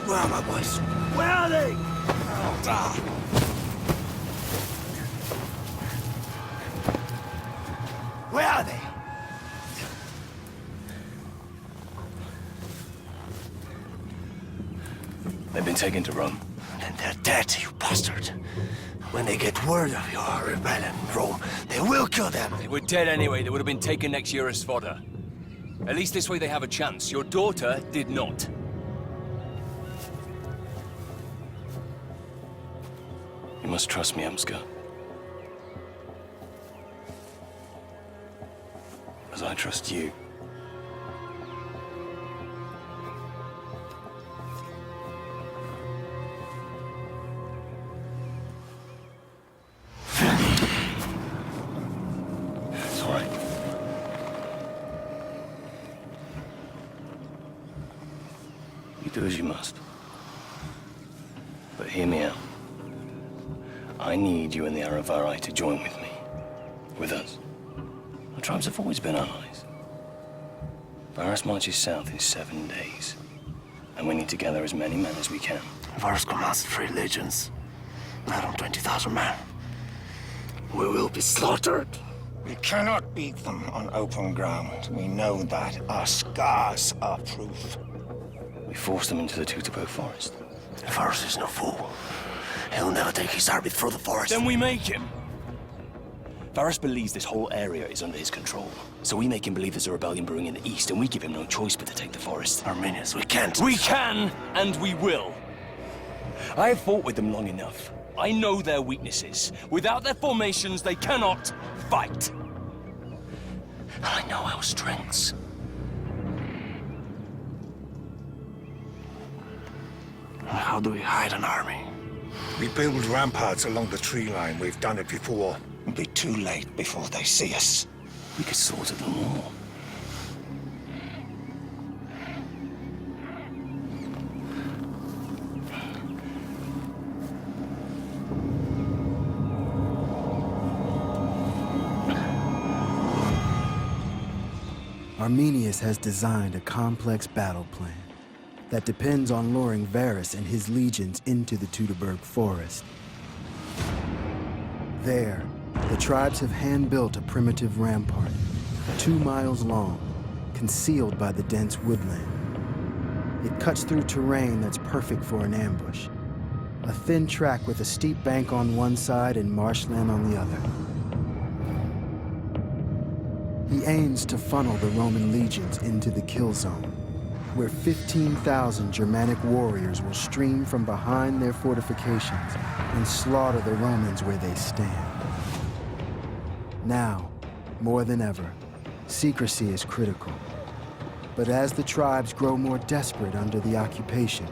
Where are my boys? Where are they? Where are they? They've been taken to Rome. Then they're dead, you bastard. When they get word of your rebellion in Rome, they will kill them. They were dead anyway. They would have been taken next year as fodder. At least this way they have a chance. Your daughter did not. You must trust me, Emska. As I trust you. It's all right. You do as you must. But hear me out. I need you and the Aravari to join with me. With us. The tribes have always been allies. Varus marches south in 7 days. And we need to gather as many men as we can. Varus commands 3 legions. Not on 20,000 men. We will be slaughtered. We cannot beat them on open ground. We know that. Our scars are proof. We force them into the Tutabo forest. Varus is no fool. He'll never take his army through the forest. Then we make him. Varus believes this whole area is under his control. So we make him believe there's a rebellion brewing in the east, and we give him no choice but to take the forest. Arminius, we can't. We can, and we will. I have fought with them long enough. I know their weaknesses. Without their formations, they cannot fight. And I know our strengths. How do we hide an army? We build ramparts along the tree line. We've done it before. It'll be too late before they see us. We could slaughter them all. Arminius has designed a complex battle plan that depends on luring Varus and his legions into the Teutoburg forest. There, the tribes have hand-built a primitive rampart, 2 miles long, concealed by the dense woodland. It cuts through terrain that's perfect for an ambush. A thin track with a steep bank on one side and marshland on the other. He aims to funnel the Roman legions into the kill zone, where 15,000 Germanic warriors will stream from behind their fortifications and slaughter the Romans where they stand. Now, more than ever, secrecy is critical. But as the tribes grow more desperate under the occupation,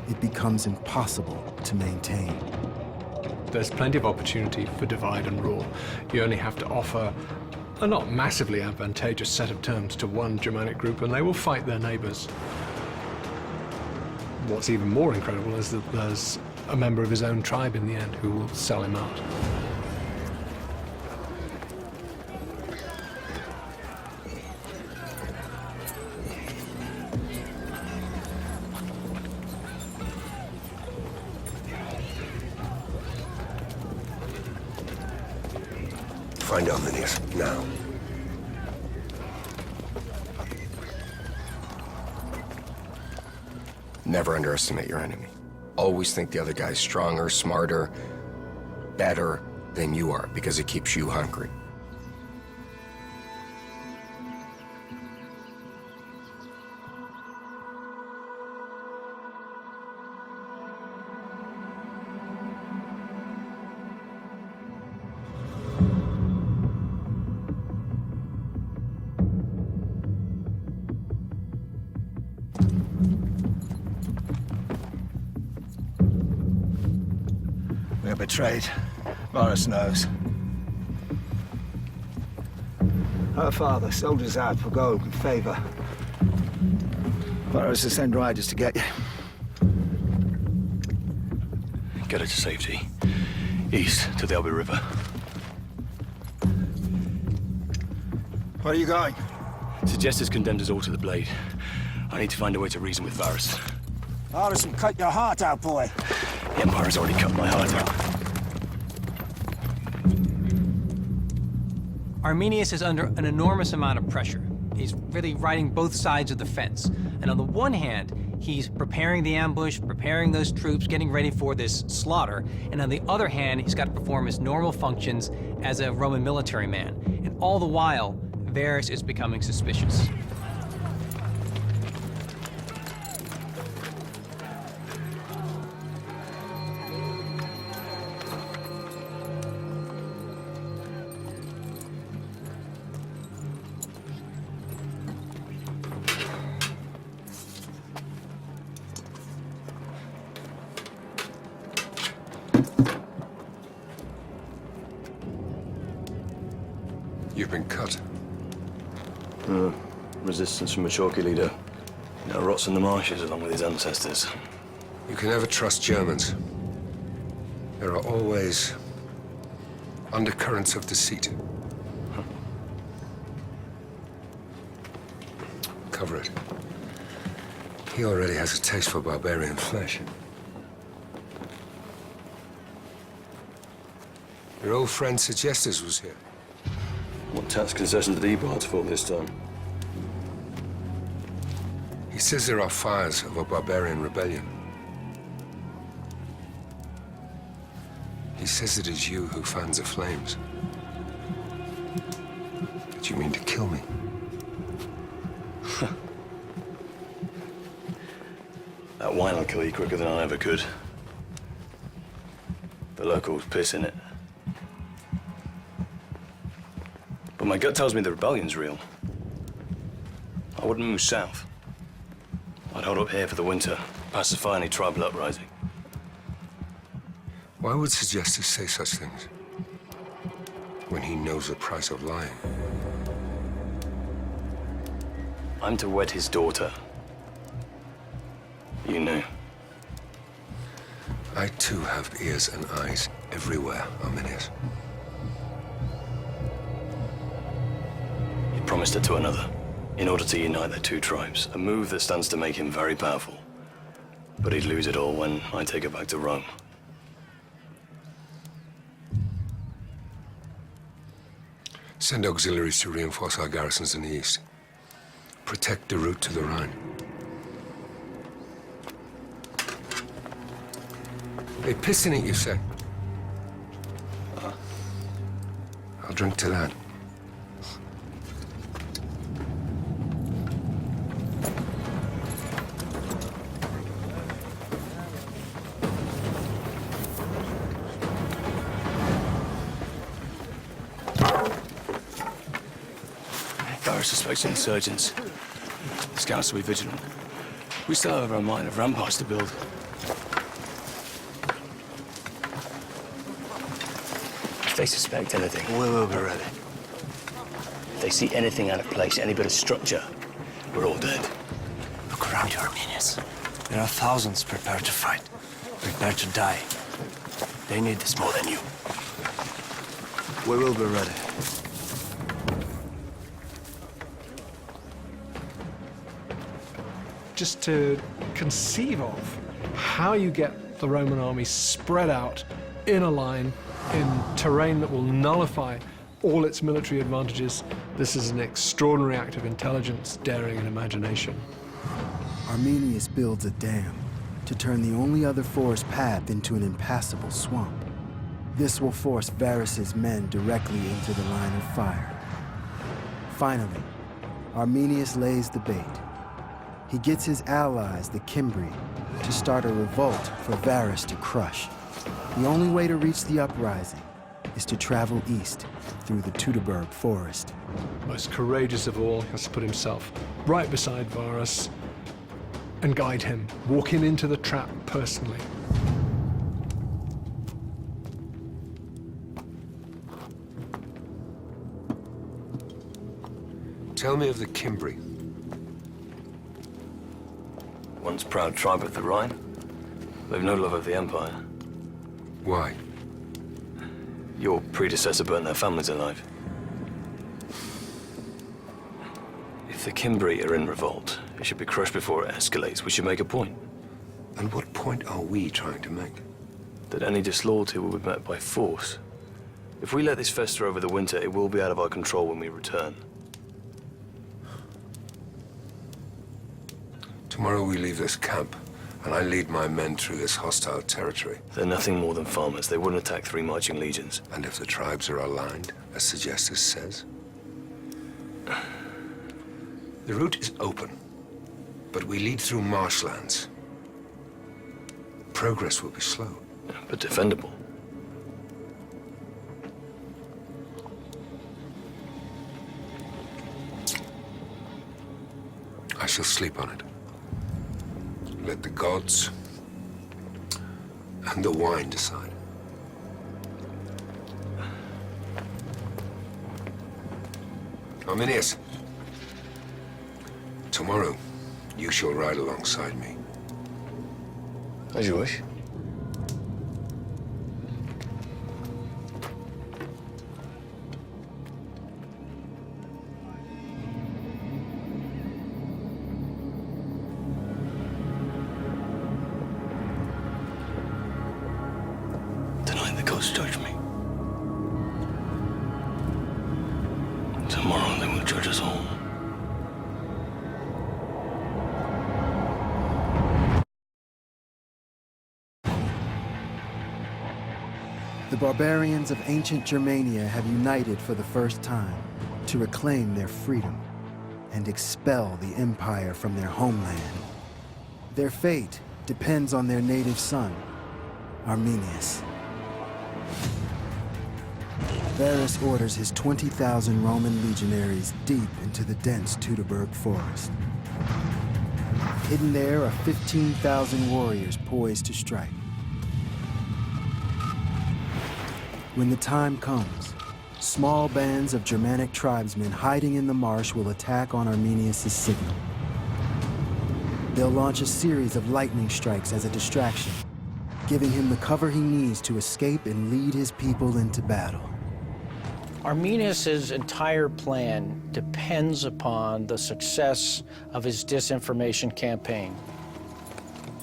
it becomes impossible to maintain. There's plenty of opportunity for divide and rule. You only have to offer a not massively advantageous set of terms to one Germanic group, and they will fight their neighbors. What's even more incredible is that there's a member of his own tribe in the end who will sell him out. Find Arminius, now. Never underestimate your enemy. Always think the other guy's stronger, smarter, better than you are, because it keeps you hungry. We're betrayed. Varus knows. Her father sold us out for gold and favor. Varus will send riders to get you. Get her to safety. East to the Elbe River. Where are you going? Suggest has condemned us all to the blade. I need to find a way to reason with Varus. Varus will cut your heart out, boy. The Empire has already cut my heart out. Arminius is under an enormous amount of pressure. He's really riding both sides of the fence. And on the one hand, he's preparing the ambush, preparing those troops, getting ready for this slaughter. And on the other hand, he's got to perform his normal functions as a Roman military man. And all the while, Varus is becoming suspicious. You've been cut. Resistance from a chalky leader. Now rots in the marshes along with his ancestors. You can never trust Germans. There are always undercurrents of deceit. Cover it. He already has a taste for barbarian flesh. Your old friend Segestus was here. What tax concessions did he barge for this time? He says there are fires of a barbarian rebellion. He says it is you who fans the flames. But you mean to kill me? That wine will kill you quicker than I ever could. The locals piss in it. But my gut tells me the rebellion's real. I wouldn't move south. I'd hold up here for the winter, pacify any tribal uprising. Why would Segestus say such things when he knows the price of lying? I'm to wed his daughter. You knew. I too have ears and eyes everywhere, Arminius. He promised her to another, in order to unite their two tribes. A move that stands to make him very powerful. But he'd lose it all when I take her back to Rome. Send auxiliaries to reinforce our garrisons in the east. Protect the route to the Rhine. They piss in it, you say? I'll drink to that. Varus suspects insurgents. Scouts will be vigilant. We still have our line of ramparts to build. If they suspect anything, we will be ready. If they see anything out of place, any bit of structure, we're all dead. Look around you, Arminius. There are thousands prepared to fight, prepared to die. They need this more than you. We will be ready. Just to conceive of how you get the Roman army spread out in a line in terrain that will nullify all its military advantages. This is an extraordinary act of intelligence, daring, and imagination. Arminius builds a dam to turn the only other forest path into an impassable swamp. This will force Varus's men directly into the line of fire. Finally, Arminius lays the bait. He gets his allies, the Cimbri, to start a revolt for Varus to crush. The only way to reach the uprising is to travel east through the Teutoburg forest. Most courageous of all has to put himself right beside Varus and guide him, walk him into the trap personally. Tell me of the Cimbri. Once proud tribe of the Rhine. They've no love of the Empire. Why? Your predecessor burned their families alive. If the Cimbri are in revolt, it should be crushed before it escalates. We should make a point. And what point are we trying to make? That any disloyalty will be met by force. If we let this fester over the winter, it will be out of our control when we return. Tomorrow we leave this camp, and I lead my men through this hostile territory. They're nothing more than farmers. They wouldn't attack 3 marching legions. And if the tribes are aligned, as Segestus says? The route is open, but we lead through marshlands. Progress will be slow. But defendable. I shall sleep on it. Let the gods and the wine decide. Arminius, tomorrow you shall ride alongside me. As you wish. Tonight the gods judge me. Tomorrow they will judge us all. The barbarians of ancient Germania have united for the first time to reclaim their freedom and expel the Empire from their homeland. Their fate depends on their native son, Arminius. Varus orders his 20,000 Roman legionaries deep into the dense Teutoburg forest. Hidden there are 15,000 warriors poised to strike. When the time comes, small bands of Germanic tribesmen hiding in the marsh will attack on Arminius' signal. They'll launch a series of lightning strikes as a distraction, giving him the cover he needs to escape and lead his people into battle. Arminius's entire plan depends upon the success of his disinformation campaign.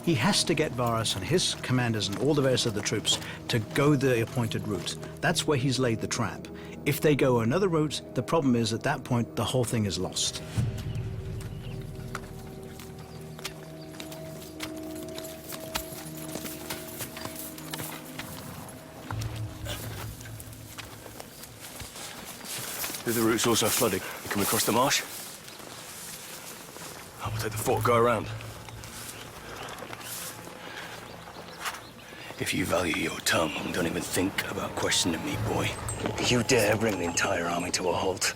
He has to get Varus and his commanders and all the rest of the troops to go the appointed route. That's where he's laid the trap. If they go another route, the problem is at that point, the whole thing is lost. If the route's also flooded, we come across the marsh. I will take the fort, go around. If you value your tongue, don't even think about questioning me, boy. You dare bring the entire army to a halt.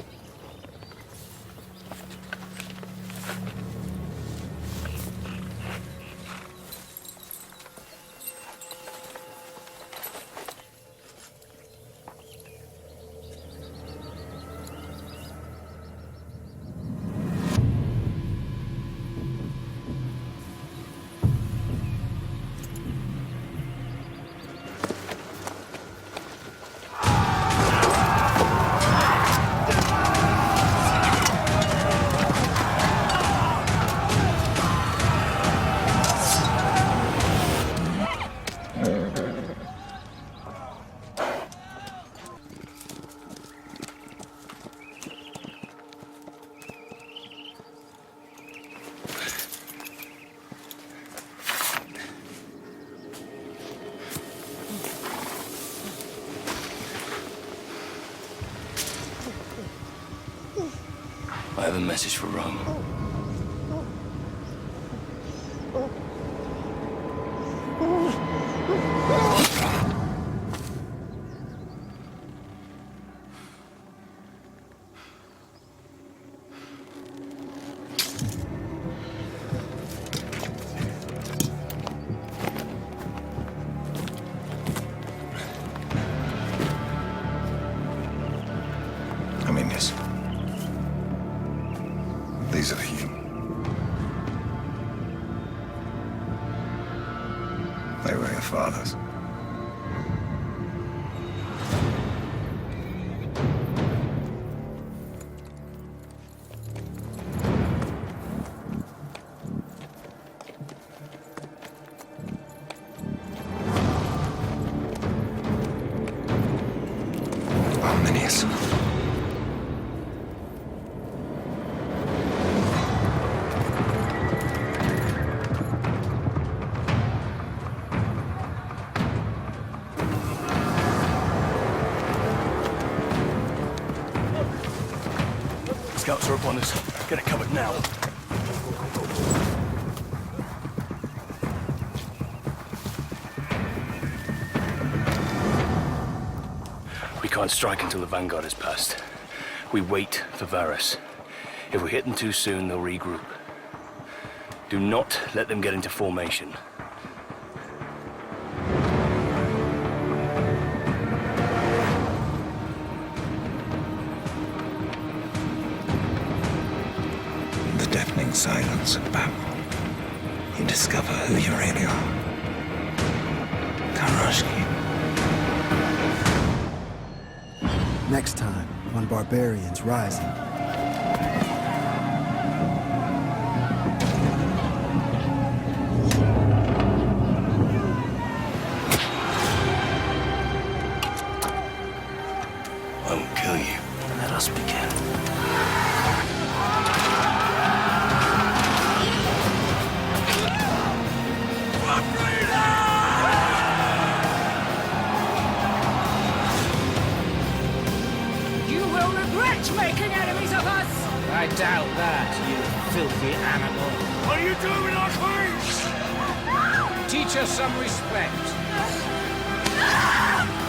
I have a message for Rome. Arminius. These are you. They were your fathers. Arminius. Scouts are upon us. Get it covered now. We can't strike until the vanguard has passed. We wait for Varus. If we hit them too soon, they'll regroup. Do not let them get into formation. The deafening silence of battle. You discover who you really are. Karashki. Next time on Barbarians Rising. I will kill you. Let us begin. You will regret making enemies of us! I doubt that, you filthy animal. What are you doing with our queen? Teach us some respect. Ah!